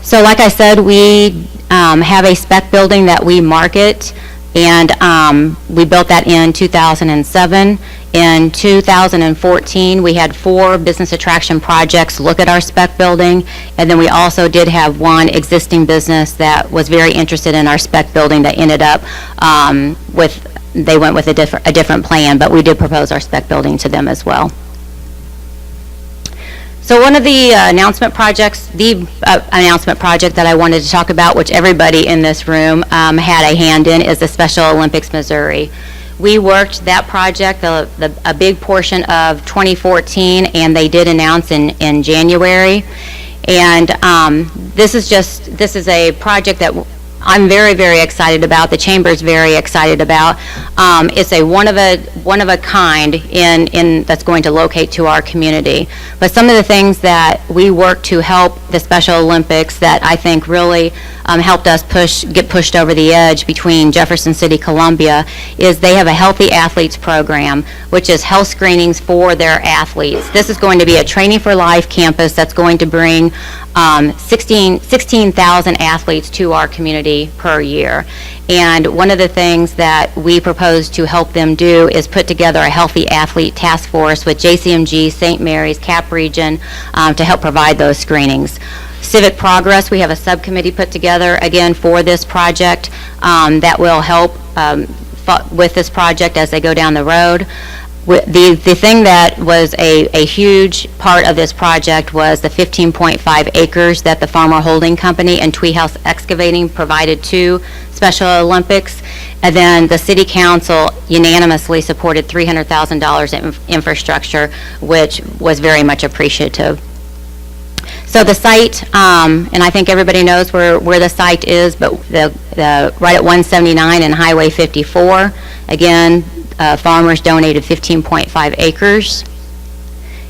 So like I said, we have a spec building that we market. And we built that in 2007. In 2014, we had 4 business attraction projects look at our spec building, and then we also did have one existing business that was very interested in our spec building that ended up they went with a different plan, but we did propose our spec building to them as well. So one of the announcement projects, announcement project that I wanted to talk about, which everybody in this room had a hand in, is the Special Olympics Missouri. We worked that project, a big portion of 2014, and they did announce in January. And this is a project that I'm very, very excited about. The Chamber's very excited about. It's a one of a kind in that's going to locate to our community. But some of the things that we work to help the Special Olympics that I think really helped us get pushed over the edge between Jefferson City, Columbia, is they have a Healthy Athletes program, which is health screenings for their athletes. This is going to be a Training for Life campus that's going to bring 16,000 athletes to our community per year. And one of the things that we propose to help them do is put together a Healthy Athlete Task Force with JCMG, St. Mary's, Cap Region to help provide those screenings. Civic Progress, we have a subcommittee put together again for this project that will help with this project as they go down the road. The thing that was a huge part of this project was the 15.5 acres that the Farmer Holding Company and Twee House Excavating provided to Special Olympics. And then the City Council unanimously supported $300,000 in infrastructure, which was very much appreciative. So the site, and I think everybody knows where the site is, but right at 179 and Highway 54, again, farmers donated 15.5 acres.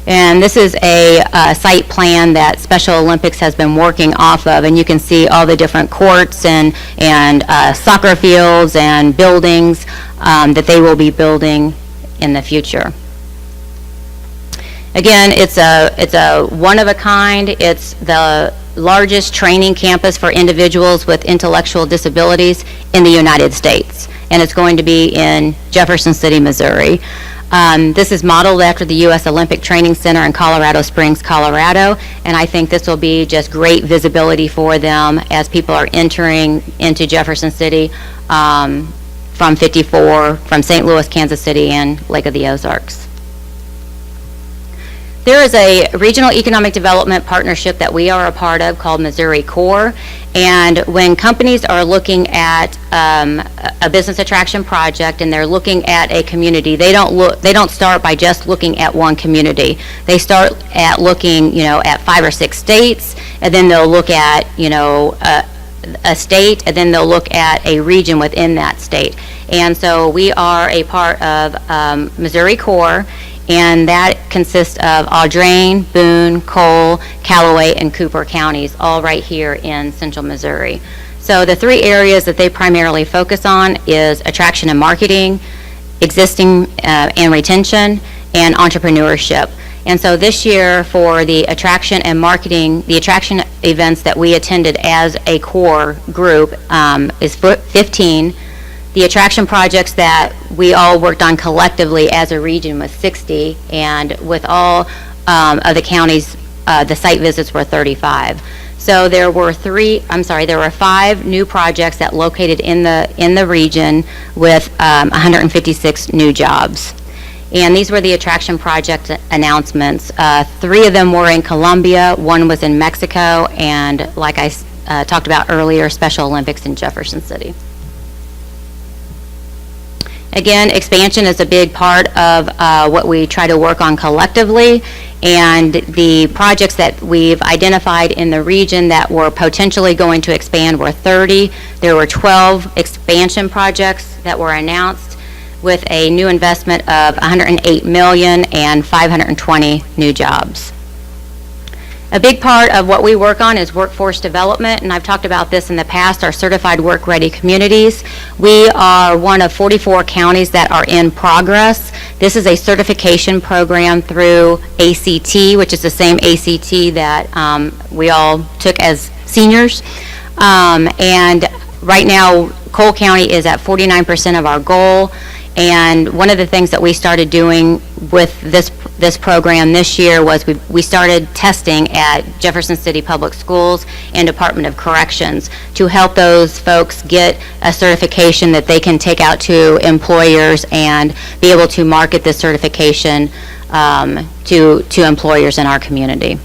And this is a site plan that Special Olympics has been working off of, and you can see all the different courts and soccer fields and buildings that they will be building in the future. Again, it's a one-of-a-kind. It's the largest training campus for individuals with intellectual disabilities in the United States, and it's going to be in Jefferson City, Missouri. This is modeled after the U.S. Olympic Training Center in Colorado Springs, Colorado, and I think this will be just great visibility for them as people are entering into Jefferson City from 54, from St. Louis, Kansas City, and Lake of the Ozarks. There is a regional economic development partnership that we are a part of called Missouri Core, and when companies are looking at a business attraction project and they're looking at a community, they don't start by just looking at one community. They start at looking, at 5 or 6 states, and then they'll look at, a state, and then they'll look at a region within that state. And so we are a part of Missouri Core, and that consists of Audrain, Boone, Cole, Callaway, and Cooper counties, all right here in central Missouri. So the 3 areas that they primarily focus on is attraction and marketing, existing and retention, and entrepreneurship. And so this year for the attraction and marketing, the attraction events that we attended as a core group is 15. The attraction projects that we all worked on collectively as a region was 60, and with all of the counties, the site visits were 35. So there were 5 new projects that located in the region with 156 new jobs. And these were the attraction project announcements. 3 of them were in Colombia, 1 was in Mexico, and like I talked about earlier, Special Olympics in Jefferson City. Again, expansion is a big part of what we try to work on collectively, and the projects that we've identified in the region that were potentially going to expand were 30. There were 12 expansion projects that were announced with a new investment of $108 million and 520 new jobs. A big part of what we work on is workforce development, and I've talked about this in the past, our certified work-ready communities. We are one of 44 counties that are in progress. This is a certification program through ACT, which is the same ACT that we all took as seniors. And Right now, Cole County is at 49% of our goal, and one of the things that we started doing with this program this year was we started testing at Jefferson City Public Schools and Department of Corrections to help those folks get a certification that they can take out to employers and be able to market this certification to employers in our community.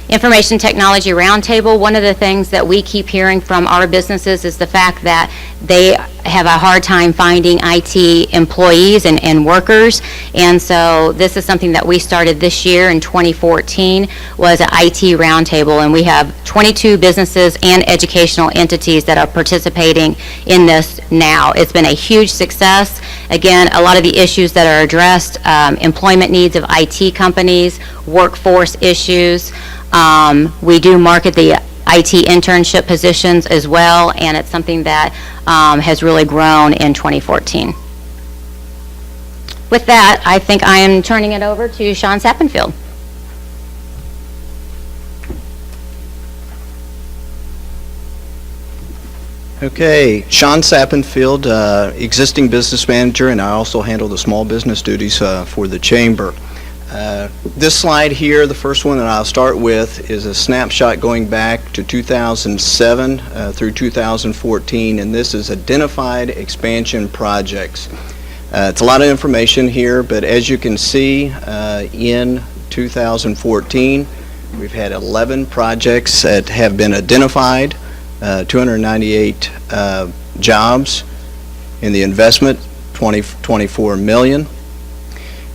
Information Technology Roundtable, one of the things that we keep hearing from our businesses is the fact that they have a hard time finding IT employees and workers, and so this is something that we started this year in 2014, was an IT roundtable, and we have 22 businesses and educational entities that are participating in this now. It's been a huge success. Again, a lot of the issues that are addressed, employment needs of IT companies, workforce issues. We do market the IT internship positions as well, and it's something that has really grown in 2014. With that, I think I am turning it over to Sean Sappenfield. Okay, Sean Sappenfield, existing business manager, and I also handle the small business duties for the Chamber. This slide here, the first one that I'll start with, is a snapshot going back to 2007 through 2014, and this is identified expansion projects. It's a lot of information here, but as you can see, in 2014, we've had 11 projects that have been identified, 298 jobs, in the investment, $24 million.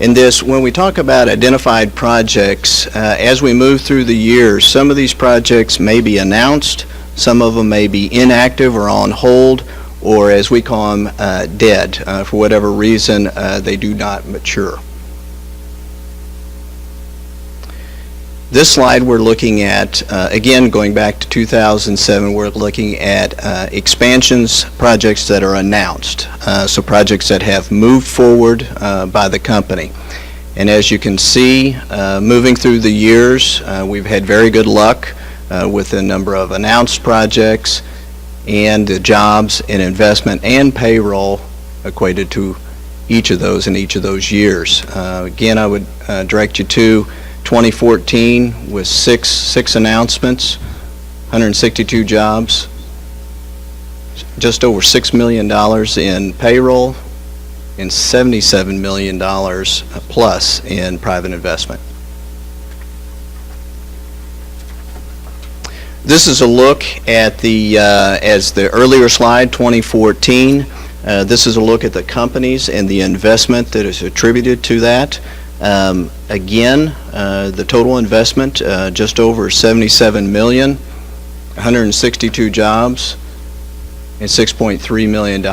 In this, when we talk about identified projects, as we move through the years, some of these projects may be announced, some of them may be inactive or on hold, or as we call them, dead. For whatever reason, they do not mature. This slide we're looking at, again, going back to 2007, we're looking at expansions projects that are announced, so projects that have moved forward by the company. And as you can see, moving through the years, we've had very good luck with a number of announced projects and the jobs and investment and payroll equated to each of those in each of those years. Again, I would direct you to 2014 with six announcements, 162 jobs, just over $6 million in payroll, and $77 million plus in private investment. This is a look at the, as the earlier slide, 2014. This is a look at the companies and the investment that is attributed to that. Again, the total investment, just over $77 million, 162 jobs, and $6.3 million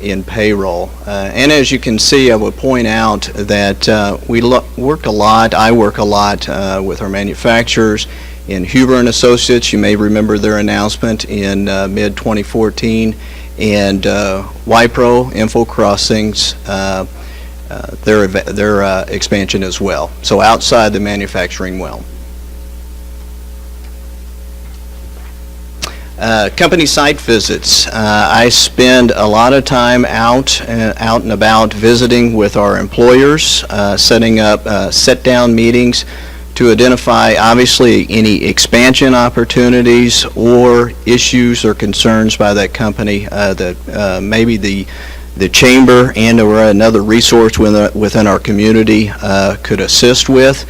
in payroll. And as you can see, I would point out that we work a lot, I work a lot with our manufacturers in Huber & Associates. You may remember their announcement in mid-2014, and Wipro, Info Crossings, their expansion as well. So outside the manufacturing realm. Company site visits. I spend a lot of time out and about visiting with our employers, setting up sit-down meetings to identify obviously any expansion opportunities or issues or concerns by that company that maybe the chamber and or another resource within our community could assist with.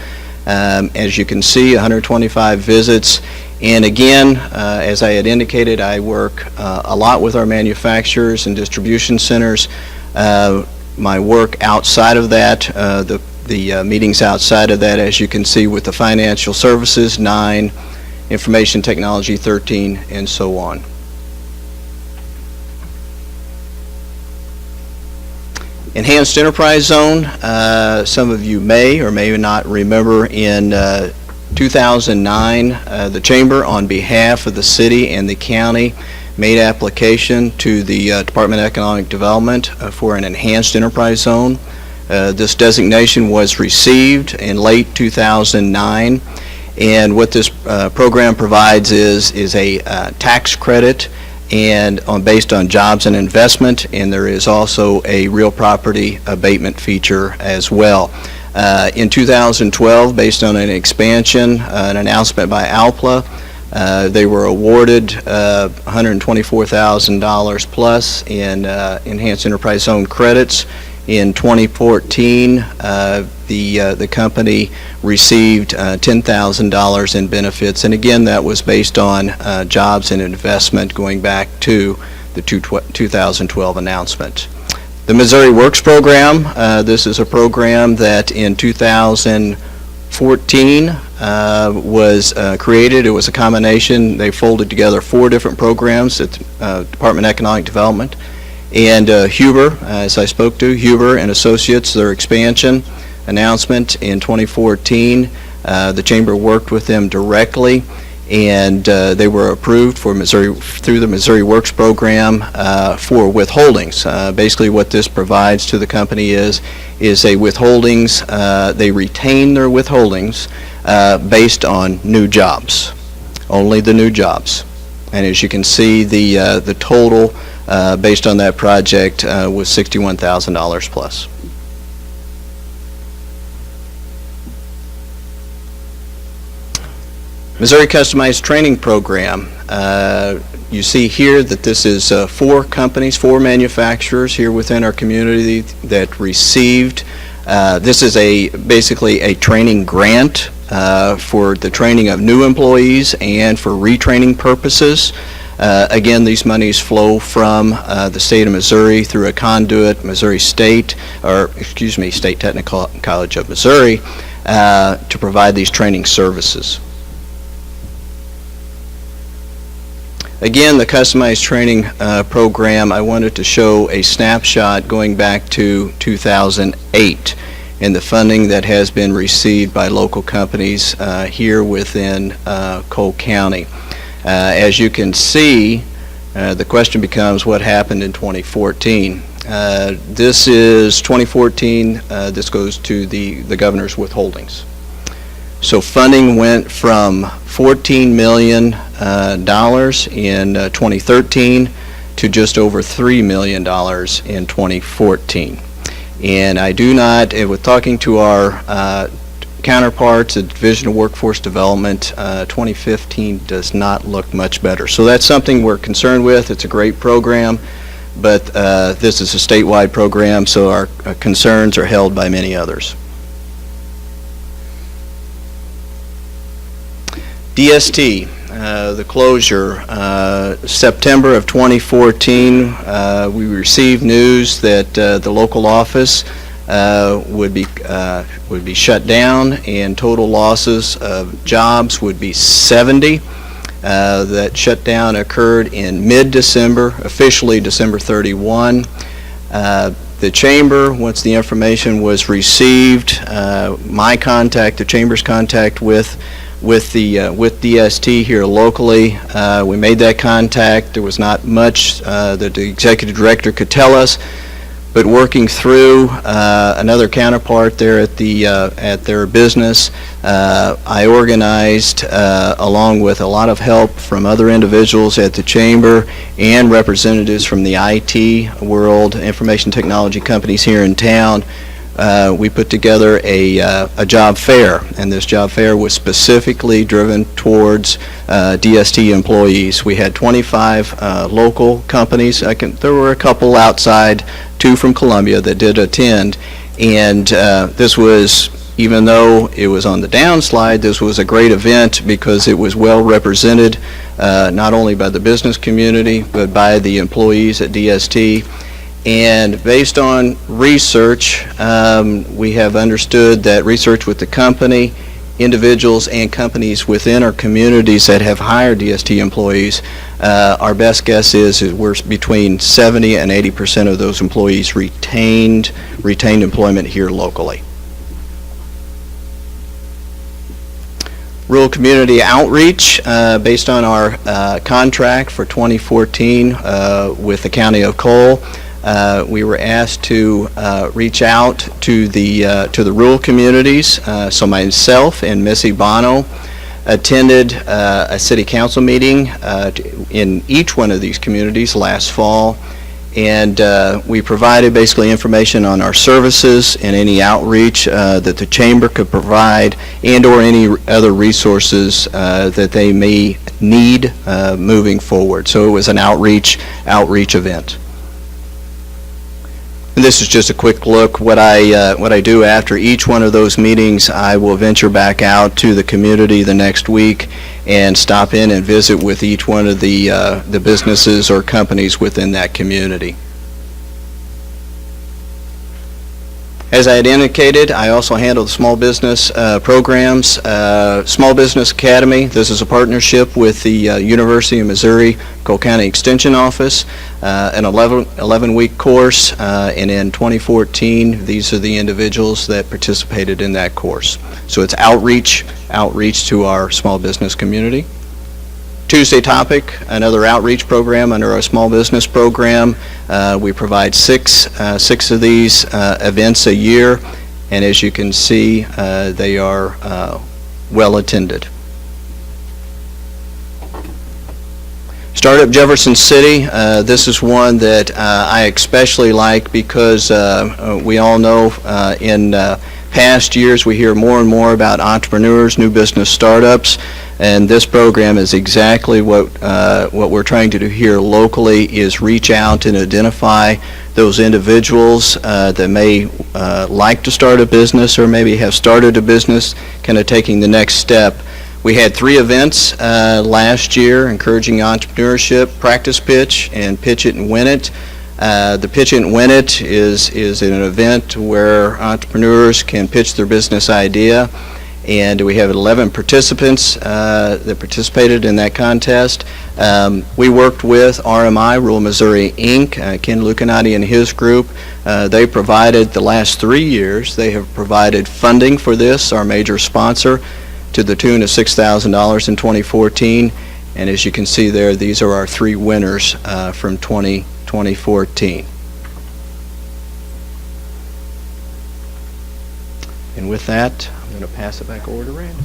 As you can see, 125 visits. And again, as I had indicated, I work a lot with our manufacturers and distribution centers. My work outside of that, the meetings outside of that, as you can see with the financial services, 9, information technology, 13, and so on. Enhanced Enterprise Zone, some of you may or may not remember in 2009, the Chamber, on behalf of the city and the county, made application to the Department of Economic Development for an Enhanced Enterprise Zone. This designation was received in late 2009, And what this program provides is a tax credit and based on jobs and investment, and there is also a real property abatement feature as well. In 2012, based on an expansion, an announcement by ALPLA, they were awarded $124,000 plus in enhanced enterprise zone credits. In 2014, the company received $10,000 in benefits, and again, that was based on jobs and investment going back to the 2012 announcement. The Missouri Works program, this is a program that in 2014 was created. It was a combination. They folded together 4 different programs at the Department of Economic Development. And Huber, as I spoke to, Huber and Associates, their expansion announcement in 2014, the Chamber worked with them directly, and they were approved for through the Missouri Works program for withholdings. Basically what this provides to the company is a withholdings, they retain their withholdings based on new jobs, only the new jobs. And as you can see, the total based on that project was $61,000 plus. Missouri Customized Training Program. You see here that this is 4 companies, 4 manufacturers here within our community that received. This is basically a training grant for the training of new employees and for retraining purposes. Again, these monies flow from the state of Missouri through a conduit, State Technical College of Missouri, to provide these training services. Again, the customized training program, I wanted to show a snapshot going back to 2008 and the funding that has been received by local companies here within Cole County. As you can see, the question becomes what happened in 2014. This is 2014. This goes to the governor's withholdings. So funding went from $14 million in 2013 to just over $3 million in 2014. And I do not, with talking to our counterparts at Division of Workforce Development, 2015 does not look much better. So that's something we're concerned with. It's a great program, but this is a statewide program, so our concerns are held by many others. DST, the closure, September of 2014, we received news that the local office would be shut down, and total losses of jobs would be 70. That shutdown occurred in mid-December, officially December 31. The Chamber, once the information was received, the Chamber's contact with DST here locally, we made that contact. There was not much that the executive director could tell us, but working through another counterpart there at their business, I organized, along with a lot of help from other individuals at the Chamber and representatives from the IT world, information technology companies here in town. We put together a job fair, and this job fair was specifically driven towards DST employees. We had 25 local companies. There were a couple outside, 2 from Columbia that did attend, and this was, even though it was on the downslide, this was a great event because it was well represented, not only by the business community, but by the employees at DST. And based on research, we have understood that research with the company, individuals and companies within our communities that have hired DST employees, our best guess is we're between 70 and 80% of those employees retained employment here locally. Rural community outreach, based on our contract for 2014 with the County of Cole, we were asked to reach out to the rural communities. So myself and Missy Bono attended a city council meeting in each one of these communities last fall, and we provided basically information on our services and any outreach that the chamber could provide, and or any other resources that they may need moving forward. So it was an outreach event. And this is just a quick look. What I do after each one of those meetings, I will venture back out to the community the next week and stop in and visit with each one of the businesses or companies within that community. As I had indicated, I also handle the small business programs. Small Business Academy, this is a partnership with the University of Missouri Cole County Extension Office, an 11-week course, and in 2014, these are the individuals that participated in that course. So it's outreach to our small business community. Tuesday topic, another outreach program under our small business program. We provide six of these events a year, and as you can see, they are well attended. Startup Jefferson City, this is one that I especially like because we all know in past years we hear more and more about entrepreneurs, new business startups, and this program is exactly what we're trying to do here locally, is reach out and identify those individuals that may like to start a business or maybe have started a business, kind of taking the next step. We had 3 events last year encouraging entrepreneurship: practice pitch and pitch it and win it. The Pitch It and Win It is an event where entrepreneurs can pitch their business idea, and we have 11 participants that participated in that contest. We worked with RMI, Rural Missouri Inc., Ken Lucanati and his group. They provided, the last 3 years, they have provided funding for this, our major sponsor, to the tune of $6,000 in 2014. And as you can see there, these are our 3 winners from 2014. And with that, I'm going to pass it back over to Randy.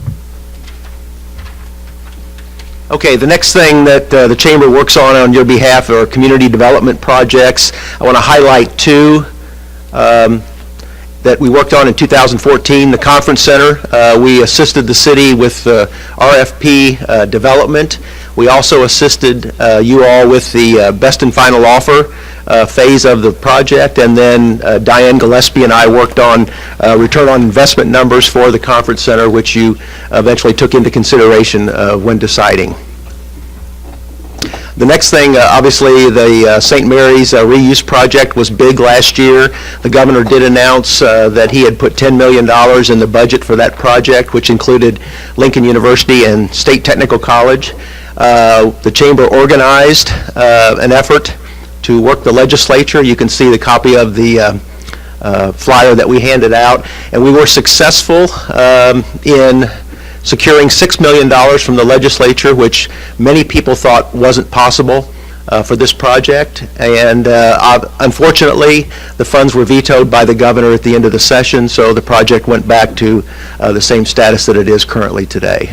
Okay, the next thing that the Chamber works on your behalf are community development projects. I want to highlight 2 that we worked on in 2014. The Conference Center, we assisted the city with RFP development. We also assisted you all with the best and final offer phase of the project, and then Diane Gillespie and I worked on return on investment numbers for the Conference Center, which you eventually took into consideration when deciding. The next thing, obviously, the St. Mary's reuse project was big last year. The governor did announce that he had put $10 million in the budget for that project, which included Lincoln University and State Technical College. The Chamber organized an effort to work the legislature. You can see the copy of the flyer that we handed out, and we were successful in securing $6 million from the legislature, which many people thought wasn't possible for this project. And unfortunately, the funds were vetoed by the governor at the end of the session, so the project went back to the same status that it is currently today.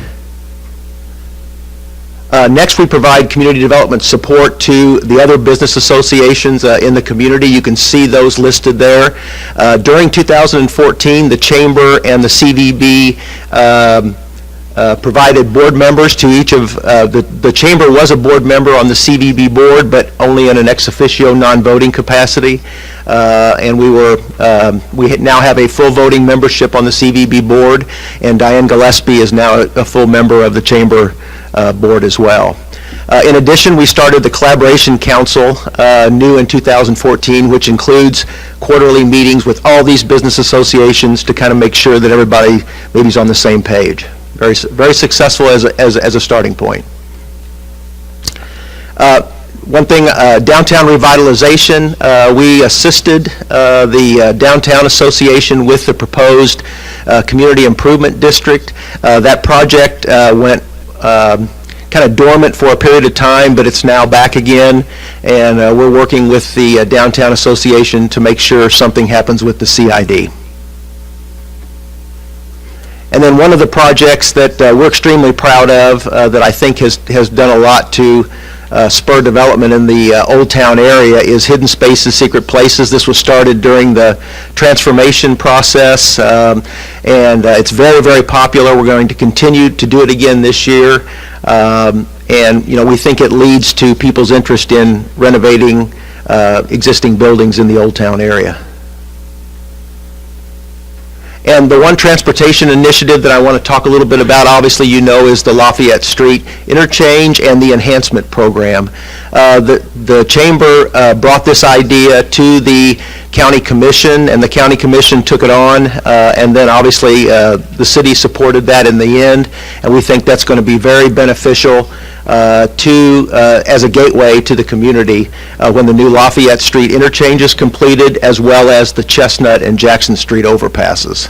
Next, we provide community development support to the other business associations in the community. You can see those listed there. During 2014, the Chamber and the CVB provided board members to each of, the Chamber was a board member on the CVB board, but only in an ex officio non-voting capacity. And we now have a full voting membership on the CVB board, and Diane Gillespie is now a full member of the Chamber board as well. In addition, we started the Collaboration Council new in 2014, which includes quarterly meetings with all these business associations to kind of make sure that everybody maybe is on the same page. Very, very successful as a starting point. One thing, downtown revitalization, we assisted the Downtown Association with the proposed Community Improvement District. That project went kind of dormant for a period of time, but it's now back again, and we're working with the Downtown Association to make sure something happens with the CID. And then one of the projects that we're extremely proud of, that I think has done a lot to spur development in the Old Town area, is Hidden Spaces, Secret Places. This was started during the transformation process, and it's very, very popular. We're going to continue to do it again this year, and we think it leads to people's interest in renovating existing buildings in the Old Town area. And the one transportation initiative that I want to talk a little bit about, obviously is the Lafayette Street Interchange and the Enhancement Program. The Chamber brought this idea to the County Commission, and the County Commission took it on, and then obviously the city supported that in the end, and we think that's going to be very beneficial as a gateway to the community when the new Lafayette Street interchange is completed, as well as the Chestnut and Jackson Street overpasses.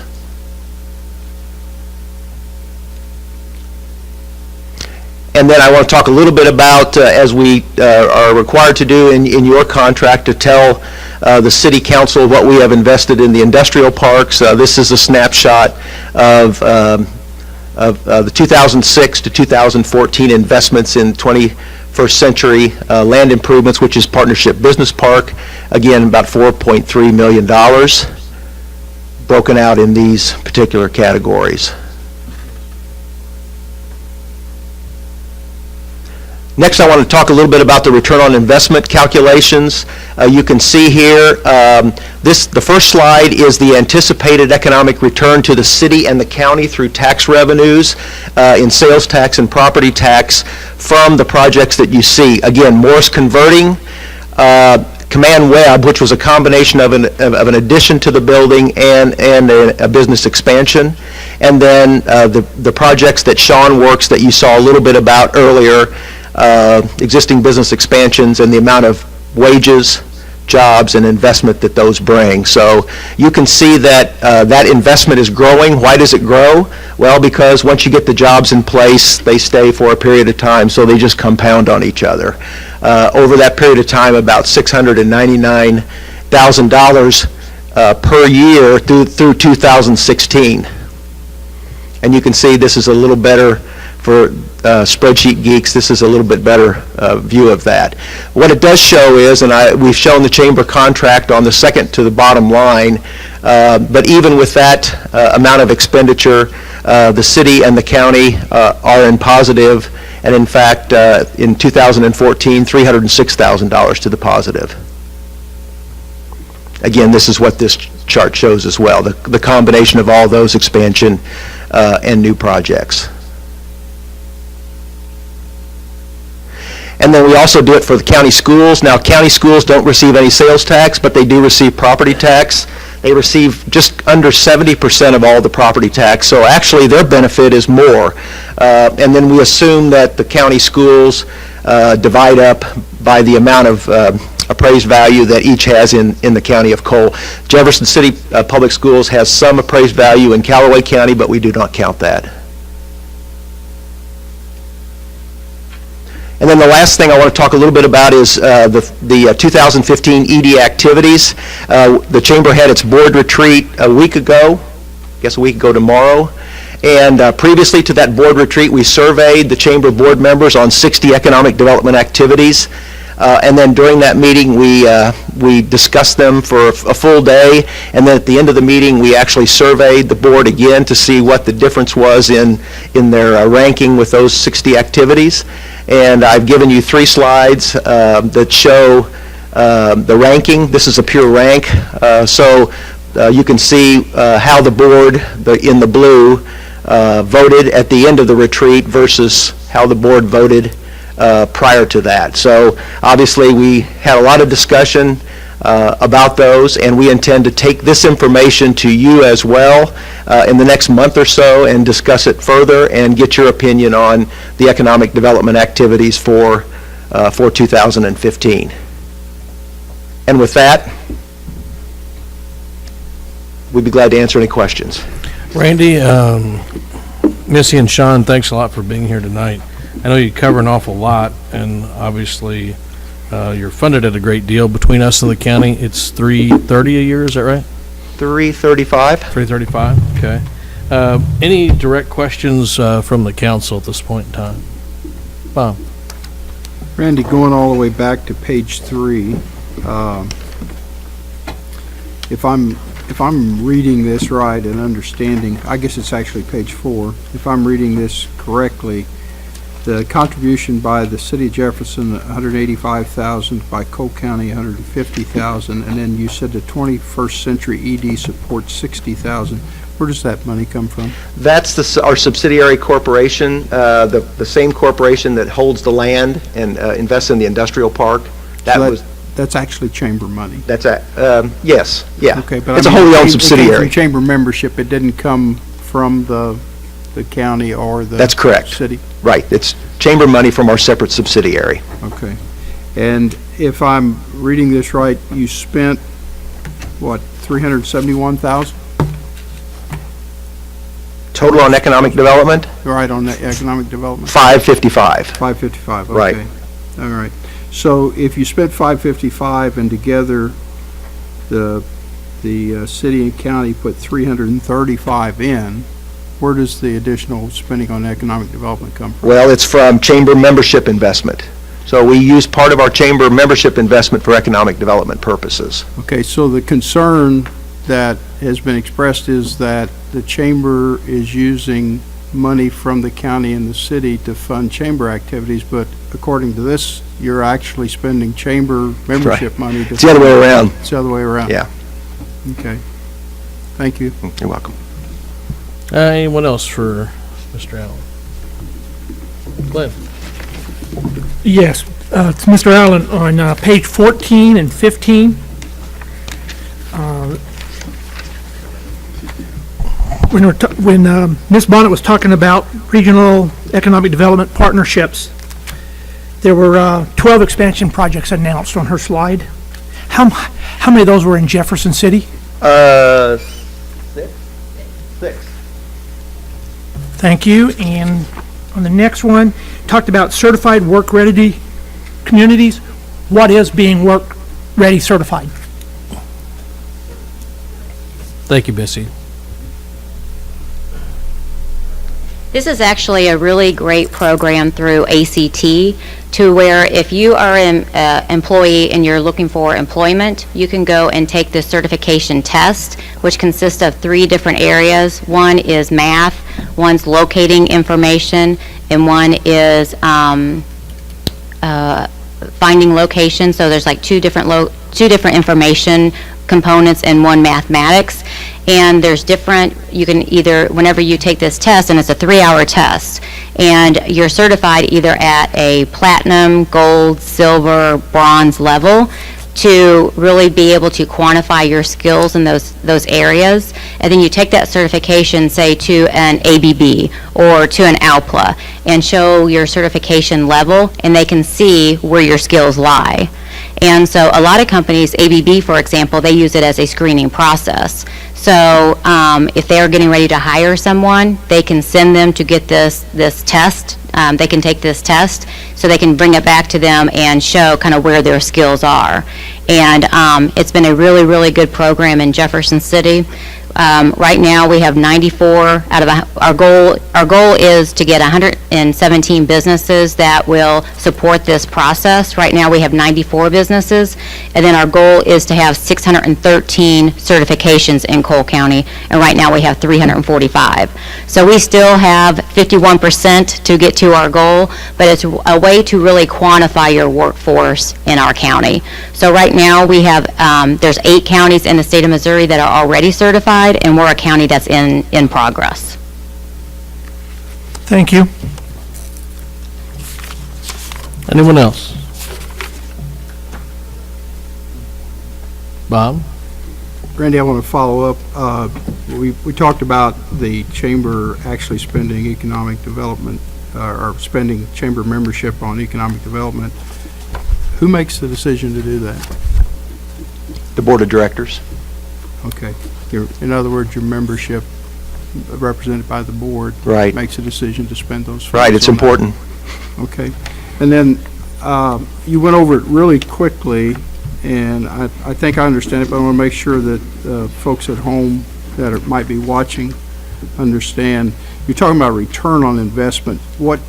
And then I want to talk a little bit about, as we are required to do in your contract, to tell the City Council what we have invested in the industrial parks. This is a snapshot of the 2006 to 2014 investments in 21st Century Land Improvements, which is Partnership Business Park. Again, about $4.3 million, broken out in these particular categories. Next, I want to talk a little bit about the return on investment calculations. You can see here, the first slide is the anticipated economic return to the city and the county through tax revenues in sales tax and property tax from the projects that you see. Again, Morris Converting, Command Web, which was a combination of an addition to the building and a business expansion. And then the projects that Sean works that you saw a little bit about earlier, existing business expansions and the amount of wages, jobs, and investment that those bring. So you can see that that investment is growing. Why does it grow? Well, because once you get the jobs in place, they stay for a period of time, so they just compound on each other. Over that period of time, about $699,000 per year through 2016. And you can see this is a little better for spreadsheet geeks. This is a little bit better view of that. What it does show is, and we've shown the chamber contract on the second to the bottom line, but even with that amount of expenditure, the city and the county are in positive, and in fact, in 2014, $306,000 to the positive. Again, this is what this chart shows as well, the combination of all those expansion and new projects. And then we also do it for the county schools. Now, county schools don't receive any sales tax, but they do receive property tax. They receive just under 70% of all the property tax, so actually their benefit is more. And then we assume that the county schools divide up by the amount of appraised value that each has in the county of Cole. Jefferson City Public Schools has some appraised value in Callaway County, but we do not count that. And then the last thing I want to talk a little bit about is the 2015 ED activities. The Chamber had its board retreat a week ago, I guess a week ago tomorrow. And previously to that board retreat, we surveyed the Chamber board members on 60 economic development activities. And then during that meeting, we discussed them for a full day. And then at the end of the meeting, we actually surveyed the board again to see what the difference was in their ranking with those 60 activities. And I've given you 3 slides that show the ranking. This is a pure rank. So you can see how the board, in the blue, voted at the end of the retreat versus how the board voted prior to that. So obviously we had a lot of discussion about those, and we intend to take this information to you as well in the next month or so and discuss it further and get your opinion on the economic development activities for 2015. And with that, we'd be glad to answer any questions. Randy, Missy, and Sean, thanks a lot for being here tonight. I know you cover an awful lot, and obviously you're funded at a great deal between us and the county. It's $330 a year, is that right? $335. $335, okay. Any direct questions from the council at this point in time? Bob? Randy, going all the way back to page 3, if I'm reading this right and understanding, I guess it's actually page 4, if I'm reading this correctly, the contribution by the city of Jefferson, $185,000, by Cole County, $150,000, and then you said the 21st Century ED supports $60,000. Where does that money come from? That's our subsidiary corporation, the same corporation that holds the land and invests in the industrial park. That's actually chamber money. That's yes, yeah. Okay, but it's I mean, a wholly owned it came subsidiary. from chamber membership. It didn't come from the county or the That's correct. city. Right. It's chamber money from our separate subsidiary. Okay. And if I'm reading this right, you spent, what, $371,000? Total on economic development, Right, on the economic development? 555. 555, okay. Right. All right. So if you spent 555 and together the city and county put 335 in, where does the additional spending on economic development come from? Well, it's from chamber membership investment. So we use part of our chamber membership investment for economic development purposes. Okay, so the concern that has been expressed is that the chamber is using money from the county and the city to fund chamber activities, but according to this, you're actually spending chamber membership money to... It's the other way around. It's the other way around. Yeah. Okay. Thank you. You're welcome. Anyone else for Mr. Allen? Glenn? Yes, it's Mr. Allen on page 14 and 15. When Ms. Bonnet was talking about regional economic development partnerships, there were 12 expansion projects announced on her slide. How many of those were in Jefferson City? Six. Thank you. And on the next one, talked about certified work-ready communities. What is being work-ready certified? Thank you, Missy. This is actually a really great program through ACT to where if you are an employee and you're looking for employment, you can go and take this certification test, which consists of 3 different areas. One is math, one's locating information, and one is finding location. So there's like two different information components and one mathematics. And there's different, you can either, whenever you take this test, and it's a 3-hour test, and you're certified either at a platinum, gold, silver, bronze level to really be able to quantify your skills in those areas. And then you take that certification, say, to an ABB or to an ALPLA and show your certification level, and they can see where your skills lie. And so a lot of companies, ABB, for example, they use it as a screening process. So if they're getting ready to hire someone, they can send them to get this test. They can take this test so they can bring it back to them and show kind of where their skills are. And it's been a really, really good program in Jefferson City. Right now, we have 94 out of our goal is to get 117 businesses that will support this process. Right now, we have 94 businesses, and then our goal is to have 613 certifications in Cole County, and right now we have 345. So we still have 51% to get to our goal, but it's a way to really quantify your workforce in our county. So right now, we have there's 8 counties in the state of Missouri that are already certified, and we're a county that's in progress. Thank you. Anyone else? Bob? Randy, I want to follow up. We talked about the chamber actually spending economic development, or spending chamber membership on economic development. Who makes the decision to do that? The board of directors. Okay. In other words, your membership, represented by the board, Right. makes a decision to spend those funds. Right, it's on that. important. Okay. And then you went over it really quickly, and I think I understand it, but I want to make sure that folks at home that might be watching understand, you're talking about return on investment. What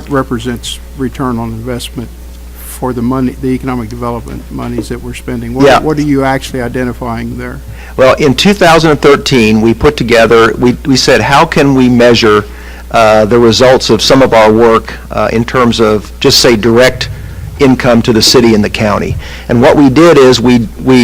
represents return on investment for the money, the economic development monies that we're spending? Yeah. What are you actually identifying there? Well, in 2013, we put together, we said, how can we measure the results of some of our work in terms of, just say, direct income to the city and the county? And what we did is we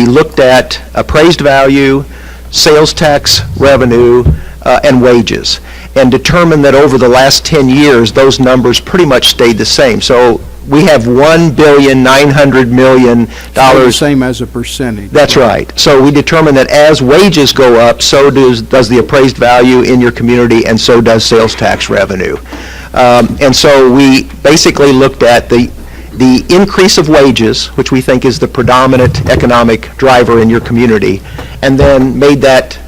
looked at appraised value, sales tax revenue, and wages, and determined that over the last 10 years, those numbers pretty much stayed the same. So we have $1,900,000,000. The same as a percentage. That's right. So we determined that as wages go up, so does the appraised value in your community, and so does sales tax revenue. And so we basically looked at the increase of wages, which we think is the predominant economic driver in your community, and then made that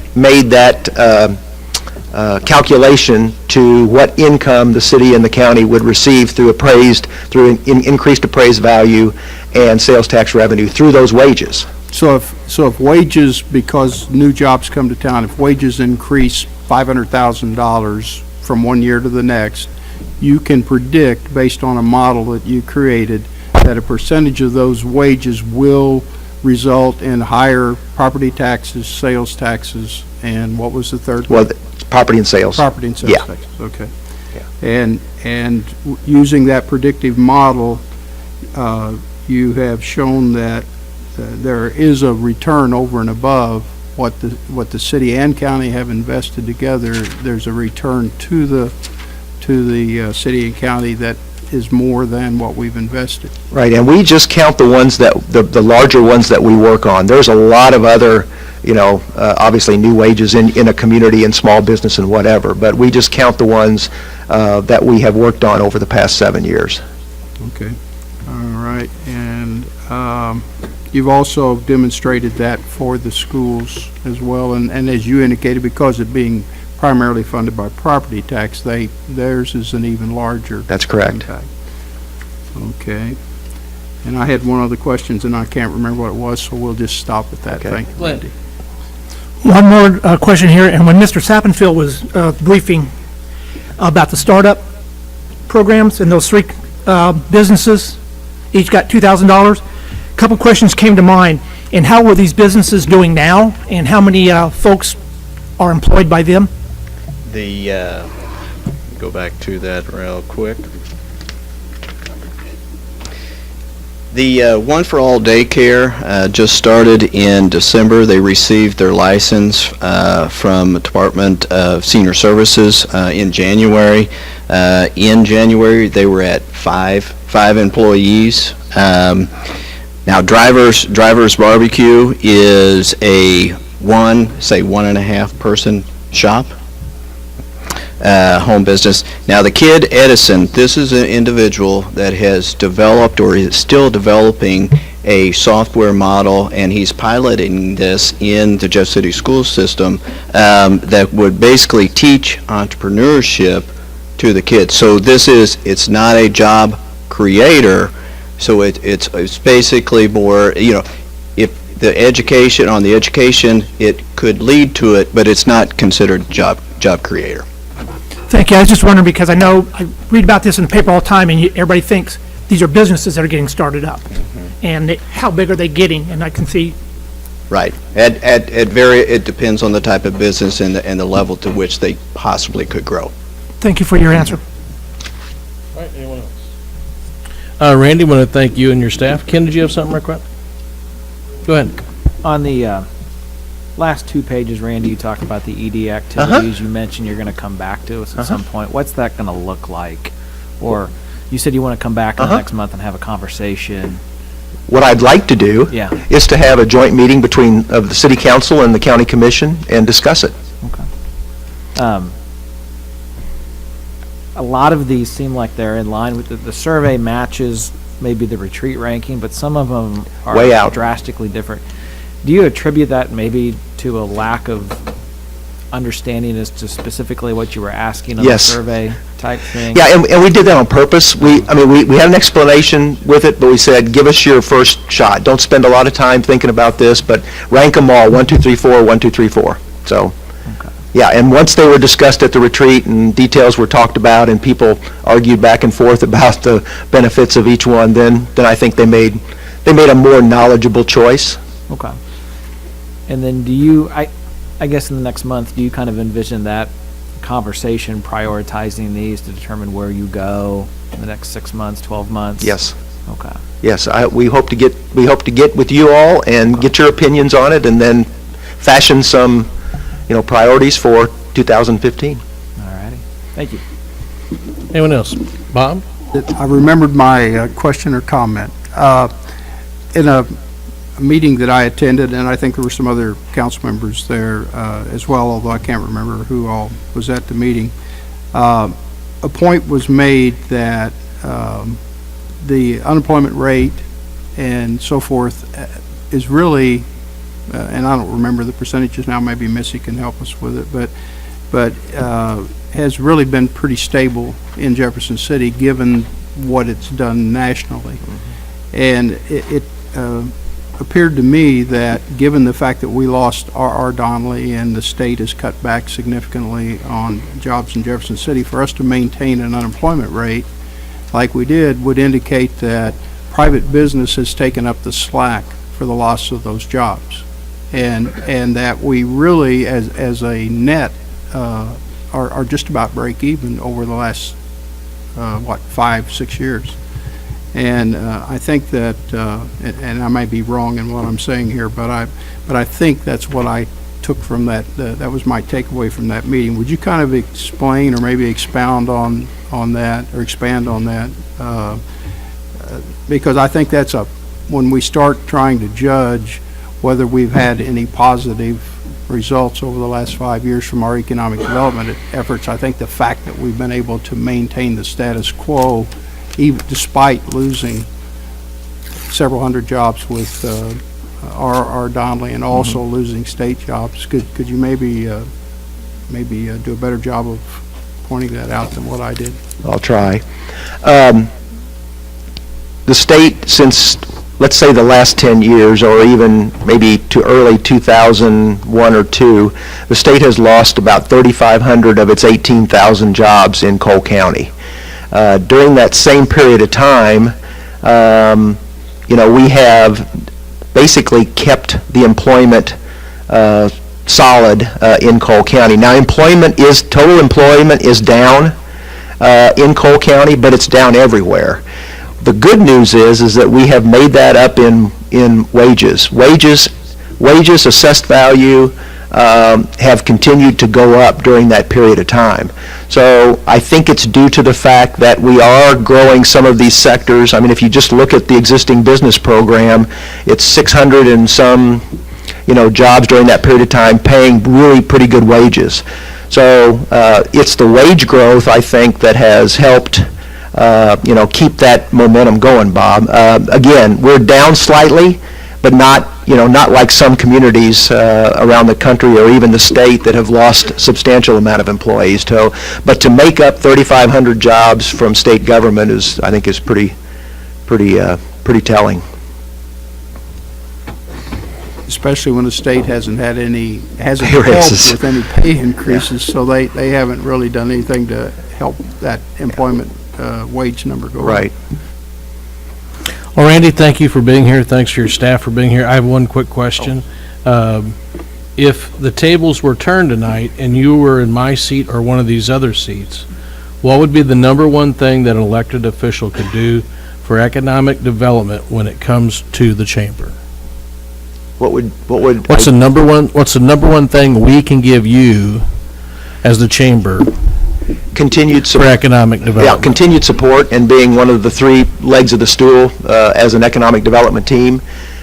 calculation to what income the city and the county would receive through increased appraised value and sales tax revenue through those wages. So if wages, because new jobs come to town, if wages increase $500,000 from one year to the next, you can predict, based on a model that you created, that a percentage of those wages will result in higher property taxes, sales taxes, and what was the third one? Well, property and sales. Property and sales Yeah. taxes, okay. And using that predictive model, you have shown that there is a return over and above what the city and county have invested together. There's a return to the city and county that is more than what we've invested. Right, and we just count the ones that, the larger ones that we work on. There's a lot of other, obviously new wages in a community and small business and whatever, but we just count the ones that we have worked on over the past 7 years. Okay, all right, and you've also demonstrated that for the schools as well, and as you indicated, because it being primarily funded by property tax, theirs is an even larger. That's correct. impact. Okay, and I had one other question, and I can't remember what it was, so we'll just stop at that. Okay. Thank you, Randy. One more question here, and when Mr. Sappenfield was briefing about the startup programs and those three businesses, each got $2,000, a couple questions came to mind. And how are these businesses doing now, and how many folks are employed by them? Go back to that real quick. The One for All Daycare just started in December. They received their license from the Department of Senior Services in January. In January, they were at five employees. Now, Drivers Barbecue is a one and a half person shop, home business. Now, the Kid Edison, this is an individual that has developed or is still developing a software model, and he's piloting this in the Jeff City school system that would basically teach entrepreneurship to the kids. So it's not a job creator. So it's basically more, if the education, it could lead to it, but it's not considered job creator. Thank you. I was just wondering, because I know I read about this in the paper all the time, and everybody thinks these are businesses that are getting started up. And how big are they getting? And I can see. Right. It depends on the type of business and the level to which they possibly could grow. Thank you for your answer. All right, anyone else? Randy, want to thank you and your staff. Ken, did you have something real quick? Go ahead. On the last 2 pages, Randy, you talked about the ED activities. You mentioned you're going to come back to us at some point. What's that going to look like? Or you said you want to come back in the next month and have a conversation. What I'd like to do is to have a joint meeting between of the city council and the county commission and discuss it. Okay. A lot of these seem like they're in line with the survey matches maybe the retreat ranking, but some of them are way out, drastically different. Do you attribute that maybe to a lack of understanding as to specifically what you were asking on the survey type thing? Yeah, and we did that on purpose. We had an explanation with it, but we said, give us your first shot. Don't spend a lot of time thinking about this, but rank them all, 1, 2, 3, 4, 1, 2, 3, 4. So Yeah, and once they were discussed at the retreat and details were talked about and people argued back and forth about the benefits of each one, then I think they made a more knowledgeable choice. Okay. And then do you, I guess in the next month, do you kind of envision that conversation prioritizing these to determine where you go in the next 6 months, 12 months? Yes. Okay. Yes, we hope to get with you all and get your opinions on it and then fashion some, priorities for 2015. All righty. Thank you. Anyone else? Bob? I remembered my question or comment. In a meeting that I attended, and I think there were some other council members there as well, although I can't remember who all was at the meeting, a point was made that the unemployment rate and so forth is really, and I don't remember the percentages now, maybe Missy can help us with it, but has really been pretty stable in Jefferson City given what it's done nationally. And it appeared to me that given the fact that we lost R.R. Donnelly and the state has cut back significantly on jobs in Jefferson City, for us to maintain an unemployment rate like we did would indicate that private business has taken up the slack for the loss of those jobs. And that we really, as a net, are just about break even over the last, 5-6 years. And I think that, and I might be wrong in what I'm saying here, but I think that's what I took from that. That was my takeaway from that meeting. Would you kind of explain or maybe expound on that or expand on that? Because I think that's when we start trying to judge whether we've had any positive results over the last 5 years from our economic development efforts, I think the fact that we've been able to maintain the status quo even despite losing several hundred jobs with R.R. Donnelly and also losing state jobs. Could you maybe do a better job of pointing that out than what I did? I'll try. The state, since, let's say, the last 10 years, or even maybe to early 2001 or 2, the state has lost about 3,500 of its 18,000 jobs in Cole County. During that same period of time, we have basically kept the employment solid in Cole County. Now, total employment is down in Cole County, but it's down everywhere. The good news is that we have made that up in wages. Wages, assessed value, have continued to go up during that period of time. So I think it's due to the fact that we are growing some of these sectors. I mean, if you just look at the existing business program, it's 600 and some, jobs during that period of time paying really pretty good wages. So it's the wage growth, I think, that has helped keep that momentum going, Bob. Again, we're down slightly, but not like some communities around the country or even the state that have lost substantial amount of employees. But to make up 3,500 jobs from state government I think is pretty telling. Especially when the state hasn't helped Raises. with any pay increases, so they haven't really done anything to help that employment wage number go up. Right. Well, Randy, thank you for being here. Thanks for your staff for being here. I have one quick question. If the tables were turned tonight and you were in my seat or one of these other seats, what would be the number one thing that an elected official could do for economic development when it comes to the chamber? What's the number one thing we can give you as the chamber Continued for support. economic development? Yeah, continued support and being one of the 3 legs of the stool as an economic development team.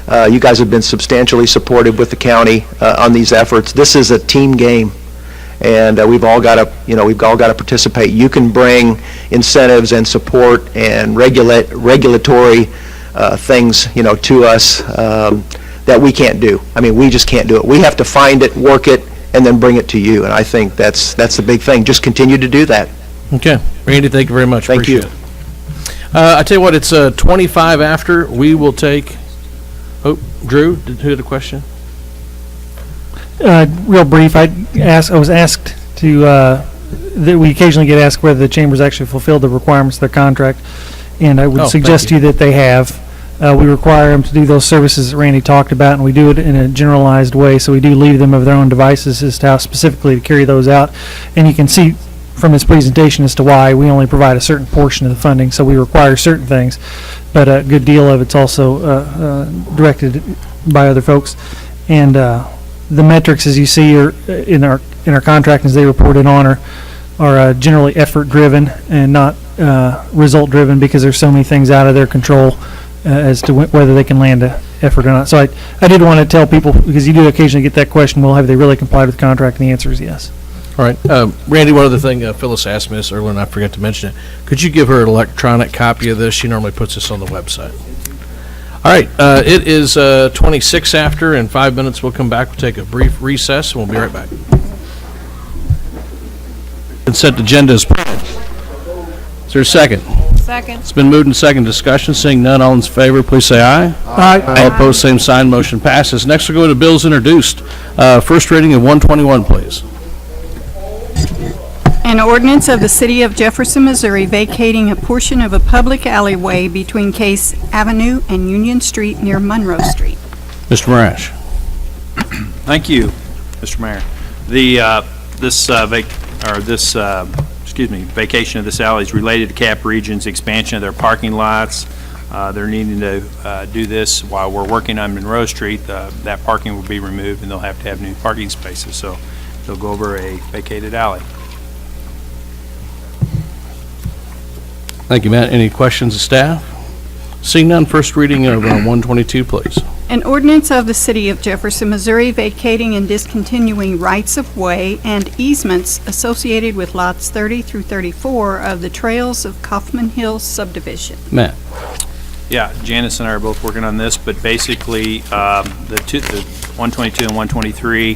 You guys have been substantially supportive with the county on these efforts. This is a team game, and we've all got to participate. You can bring incentives and support and regulatory things to us that we can't do. I mean, we just can't do it. We have to find it, work it, and then bring it to you. And I think that's the big thing. Just continue to do that. Okay. Randy, thank you very much. Thank you. Appreciate it. I tell you what, it's 25 after. We will take, Drew, who had a question? real brief, I was asked to, that we occasionally get asked whether the chambers actually fulfilled the requirements of their contract, and I would suggest to you that they have. We require them to do those services that Randy talked about, and we do it in a generalized way, so we do leave them of their own devices as to how specifically to carry those out. And you can see from his presentation as to why we only provide a certain portion of the funding, so we require certain things, but a good deal of it's also directed by other folks. And the metrics, as you see, are in our contract as they reported on are generally effort-driven and not result-driven, because there's so many things out of their control as to whether they can land an effort or not. So I did want to tell people, because you do occasionally get that question, well, have they really complied with the contract? And the answer is yes. All right. Randy, one other thing, Phyllis asked me this earlier, and I forgot to mention it. Could you give her an electronic copy of this? She normally puts this on the website. All right. It is 26 after. In 5 minutes, we'll come back. We'll take a brief recess, and we'll be right back. Consent agenda is printed. Is there a second? Second. It's been moved and second. Discussion. Seeing none, all in favor, please say aye. Aye. All opposed, same sign. Motion passes. Next, we'll go to bills introduced. First reading of 121, please. An ordinance of the City of Jefferson, Missouri vacating a portion of a public alleyway between Case Avenue and Union Street near Monroe Street. Mr. Marash. Thank you, Mr. Mayor. Vacation of this alley is related to Cap Region's expansion of their parking lots. They're needing to do this while we're working on Monroe Street. That parking will be removed, and they'll have to have new parking spaces, so they'll go over a vacated alley. Thank you, Matt. Any questions of staff? Seeing none, first reading of 122, please. An ordinance of the City of Jefferson, Missouri vacating and discontinuing rights-of-way and easements associated with lots 30 through 34 of the Trails of Kaufman Hills subdivision. Matt. Yeah, Janice and I are both working on this, but basically, the 122 and 123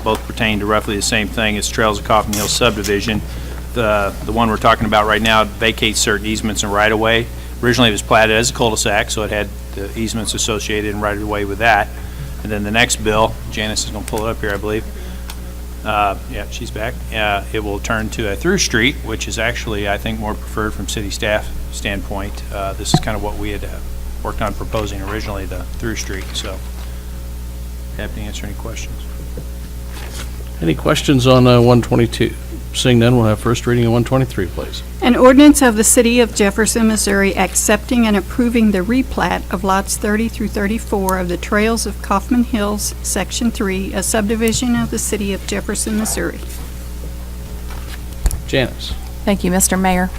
both pertain to roughly the same thing as Trails of Kaufman Hills subdivision. The one we're talking about right now vacates certain easements and right-of-way. Originally, it was platted as a cul-de-sac, so it had the easements associated and right-of-way with that. And then the next bill, Janice is going to pull it up here, I believe. Yeah, she's back. It will turn to a through street, which is actually, I think, more preferred from city staff standpoint. This is kind of what we had worked on proposing originally, the through street. So, happy to answer any questions. Any questions on 122? Seeing none, we'll have first reading of 123, please. An ordinance of the City of Jefferson, Missouri accepting and approving the replat of lots 30 through 34 of the Trails of Kaufman Hills, Section 3, a subdivision of the City of Jefferson, Missouri. Janice. Thank you, Mr. Mayor.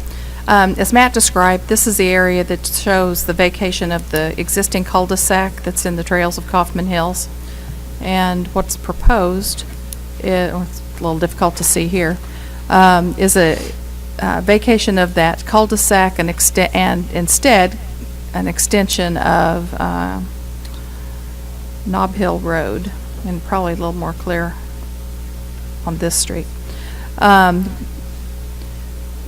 As Matt described, this is the area that shows the vacation of the existing cul-de-sac that's in the Trails of Kaufman Hills. And what's proposed, it's a little difficult to see here, is a vacation of that cul-de-sac and instead an extension of Nob Hill Road, and probably a little more clear on this street.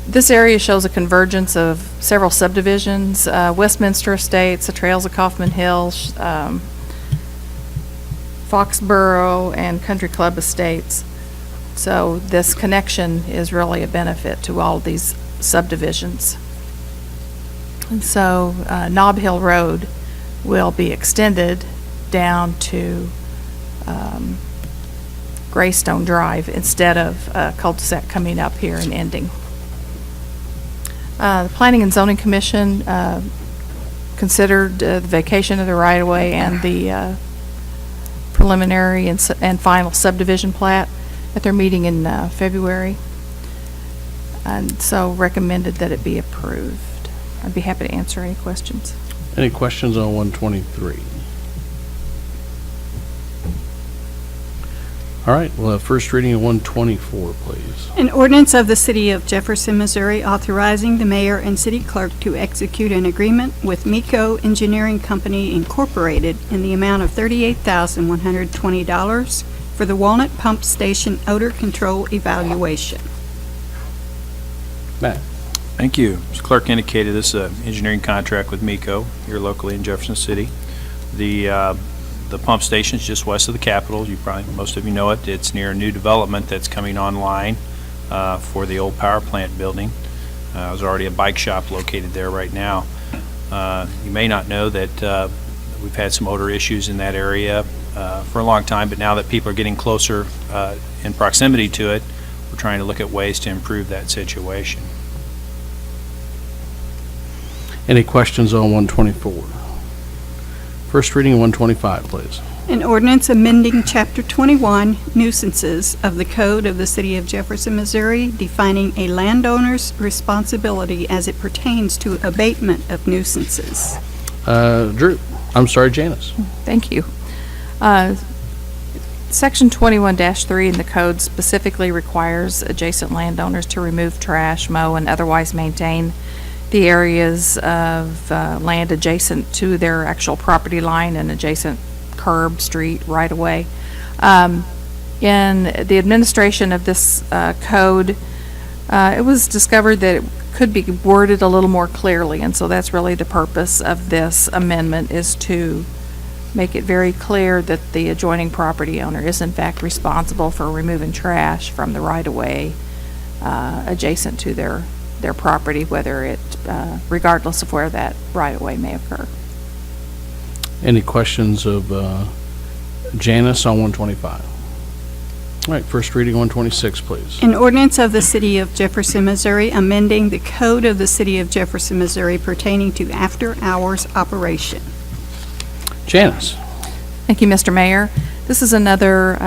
This area shows a convergence of several subdivisions, Westminster Estates, the Trails of Kaufman Hills, Foxborough, and Country Club Estates. So this connection is really a benefit to all of these subdivisions. And so Nob Hill Road will be extended down to Greystone Drive instead of a cul-de-sac coming up here and ending. The Planning and Zoning Commission considered the vacation of the right-of-way and the preliminary and final subdivision plat at their meeting in February, and so recommended that it be approved. I'd be happy to answer any questions. Any questions on 123? All right, we'll have first reading of 124, please. An ordinance of the City of Jefferson, Missouri authorizing the mayor and city clerk to execute an agreement with MECO Engineering Company Incorporated in the amount of $38,120 for the Walnut Pump Station odor control evaluation. Matt. Thank you. As the clerk indicated, this is an engineering contract with MECO here locally in Jefferson City. The The pump station's just west of the Capitol. You probably, most of you know it. It's near a new development that's coming online for the old power plant building. There's already a bike shop located there right now. You may not know that we've had some odor issues in that area for a long time, but now that people are getting closer in proximity to it, we're trying to look at ways to improve that situation. Any questions on 124? First reading of 125, please. An ordinance amending Chapter 21 nuisances of the Code of the City of Jefferson, Missouri, defining a landowner's responsibility as it pertains to abatement of nuisances. Janice. Thank you. Section 21-3 in the code specifically requires adjacent landowners to remove trash, mow, and otherwise maintain the areas of land adjacent to their actual property line and adjacent curb, street, right-of-way. In the administration of this code, it was discovered that it could be worded a little more clearly, and so that's really the purpose of this amendment, is to make it very clear that the adjoining property owner is in fact responsible for removing trash from the right-of-way adjacent to their property, whether it, regardless of where that right-of-way may occur. Any questions of Janice on 125? All right, first reading 126, please. An ordinance of the City of Jefferson, Missouri, amending the Code of the City of Jefferson, Missouri pertaining to after-hours operation. Janice. Thank you, Mr. Mayor. This is another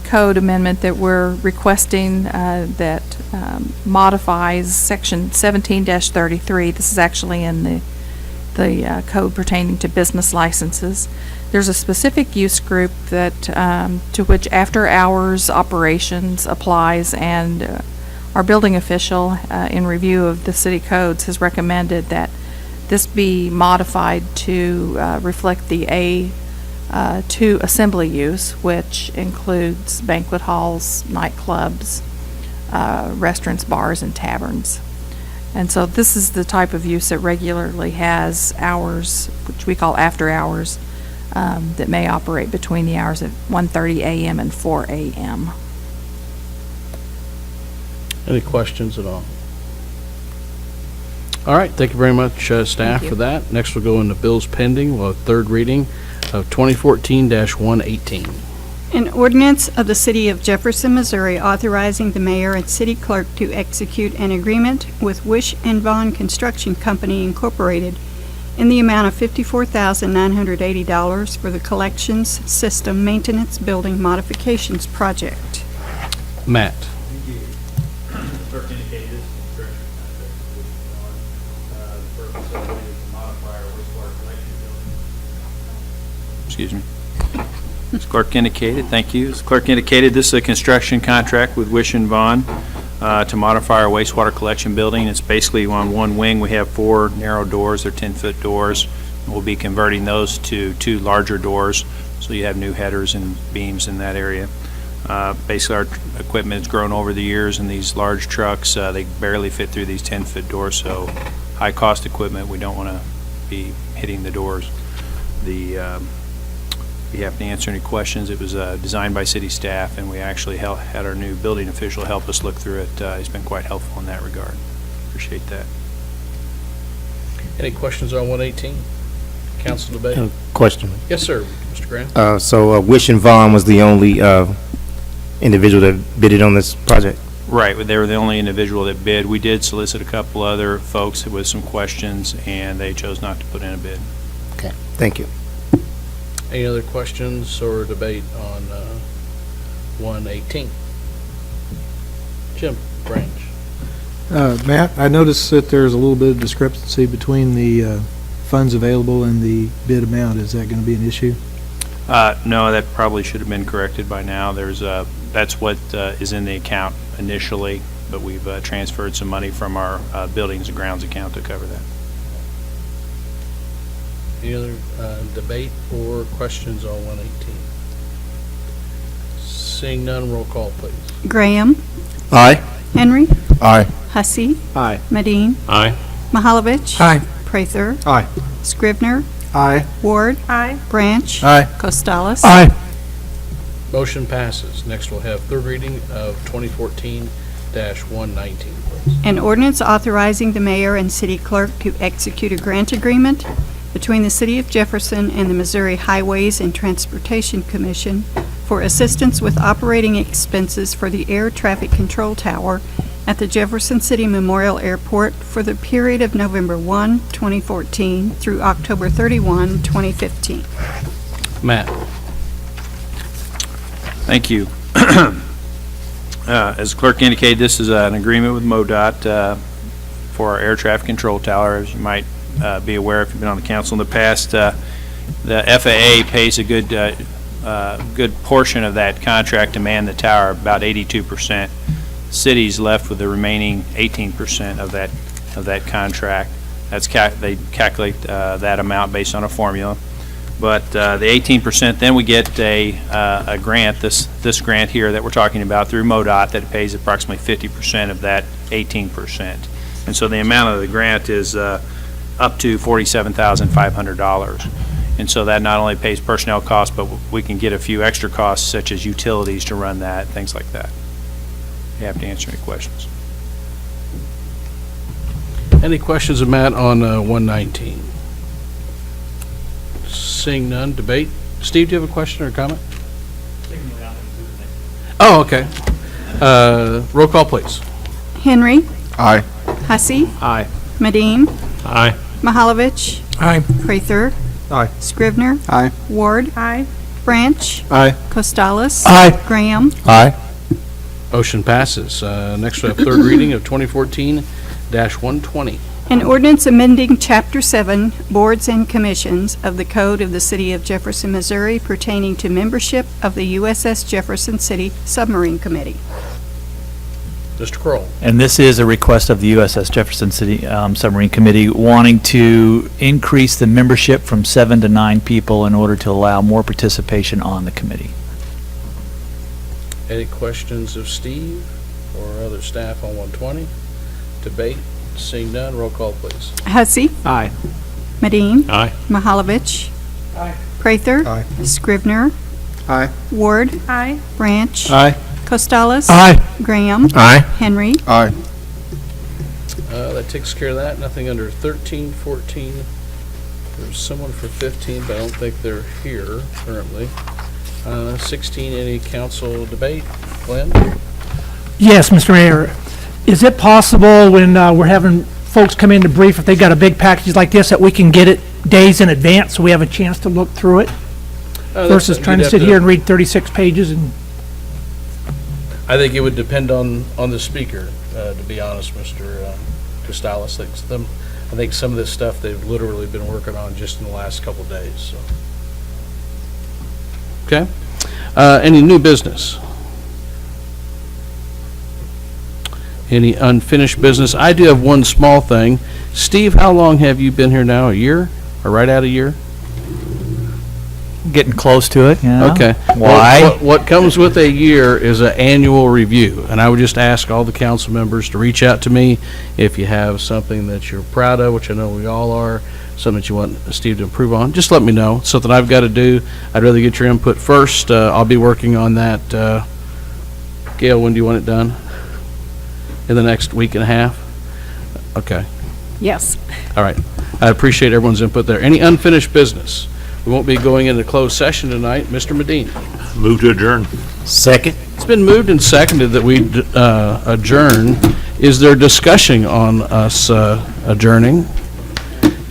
code amendment that we're requesting that modifies Section 17-33. This is actually in the code pertaining to business licenses. There's a specific use group that to which after-hours operations applies, and our building official, in review of the city codes, has recommended that this be modified to reflect the A2 assembly use, which includes banquet halls, nightclubs, restaurants, bars, and taverns. And so this is the type of use that regularly has hours, which we call after hours, that may operate between the hours of 1:30 a.m. and 4 a.m. Any questions at all? All right, thank you very much, staff, for that. Next, we'll go into bills pending. We'll have third reading of 2014-118. An ordinance of the City of Jefferson, Missouri, authorizing the mayor and city clerk to execute an agreement with Wish and Vaughn Construction Company, Incorporated, in the amount of $54,980 for the Collections System Maintenance Building Modifications Project. Matt. Excuse me. As clerk indicated, thank you. As clerk indicated, this is a construction contract with Wish and Vaughn to modify our wastewater collection building. It's basically on one wing. We have 4 narrow doors. They're 10-foot doors. We'll be converting those to 2 larger doors, so you have new headers and beams in that area. Basically, our equipment has grown over the years, and these large trucks, they barely fit through these 10-foot doors, so high-cost equipment, we don't want to be hitting the doors. If you have to answer any questions, it was designed by city staff, and we actually had our new building official help us look through it. He's been quite helpful in that regard. Appreciate that. Any questions on 118? Council debate? Question. Yes, sir, Mr. Graham. So Wish and Vaughn was the only individual that bidded on this project? Right, they were the only individual that bid. We did solicit a couple other folks with some questions, and they chose not to put in a bid. Okay, thank you. Any other questions or debate on 118? Jim Branch. Matt, I noticed that there's a little bit of discrepancy between the funds available and the bid amount. Is that going to be an issue? No, that probably should have been corrected by now. That's what is in the account initially, but we've transferred some money from our buildings and grounds account to cover that. Any other debate or questions on 118? Seeing none, roll call, please. Graham. Aye. Henry. Aye. Hussey. Aye. Medine. Aye. Mahalovich. Aye. Prather. Aye. Scrivener. Aye. Ward. Aye. Branch. Aye. Costello. Aye. Motion passes. Next, we'll have third reading of 2014-119, please. An ordinance authorizing the mayor and city clerk to execute a grant agreement between the City of Jefferson and the Missouri Highways and Transportation Commission for assistance with operating expenses for the air traffic control tower at the Jefferson City Memorial Airport for the period of November 1, 2014 through October 31, 2015. Matt? Thank you. As the clerk indicated, this is an agreement with MoDOT for our air traffic control tower. As you might be aware if you've been on the council in the past, the FAA pays a good portion of that contract to man the tower, about 82%. City's left with the remaining 18% of that contract. They calculate that amount based on a formula. But the 18%, then we get a grant, this grant here that we're talking about through MoDOT that pays approximately 50% of that 18%. And so the amount of the grant is up to $47,500. And so that not only pays personnel costs, but we can get a few extra costs such as utilities to run that, things like that. You have to answer any questions. Any questions of Matt on 119? Seeing none, debate. Steve, do you have a question or a comment? Oh, okay. Roll call, please. Henry. Aye. Hussey. Aye. Medine. Aye. Mahalovich. Aye. Prather. Aye. Scrivener. Aye. Ward. Aye. Branch. Aye. Costello. Aye. Graham. Aye. Motion passes. Next, we have third reading of 2014-120. An ordinance amending Chapter 7, Boards and Commissions of the Code of the City of Jefferson, Missouri pertaining to membership of the USS Jefferson City Submarine Committee. Mr. Kroll. And this is a request of the USS Jefferson City Submarine Committee wanting to increase the membership from 7 to 9 people in order to allow more participation on the committee. Any questions of Steve or other staff on 120? Debate. Seeing none, roll call, please. Hussey. Aye. Medine. Aye. Mahalovich. Aye. Prather. Aye. Scrivener. Aye. Ward. Aye. Branch. Aye. Costello. Aye. Graham. Aye. Henry. Aye. That takes care of that. Nothing under 13, 14. There's someone for 15, but I don't think they're here currently. 16, any council debate? Glenn? Yes, Mr. Mayor. Is it possible when we're having folks come in to brief, if they've got a big package like this, that we can get it days in advance so we have a chance to look through it? Versus trying to sit here and read 36 pages and... I think it would depend on the speaker, to be honest, Mr. Costello. I think some of this stuff they've literally been working on just in the last couple of days, so. Okay. Any new business? Any unfinished business? I do have one small thing. Steve, how long have you been here now? A year? Or right at a year? Getting close to it, yeah. Okay. Why? Well, what comes with a year is an annual review, and I would just ask all the council members to reach out to me if you have something that you're proud of, which I know we all are, something that you want Steve to improve on. Just let me know. It's something I've got to do. I'd rather get your input first. I'll be working on that. Gail, when do you want it done? In the next week and a half? Okay. Yes. All right. I appreciate everyone's input there. Any unfinished business? We won't be going into closed session tonight. Mr. Medine. Move to adjourn. Second. It's been moved and seconded that we adjourn. Is there discussion on us adjourning?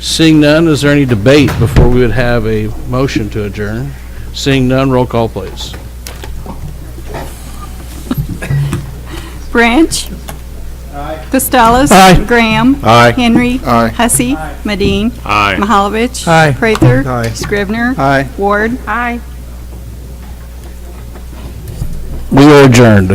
Seeing none, is there any debate before we would have a motion to adjourn? Seeing none, roll call, please. Branch. Costello. Aye. Graham. Aye. Henry. Aye. Hussey. Medine. Aye. Mahalovich. Aye. Prather. Aye. Scrivener. Aye. Ward. Aye. We are adjourned.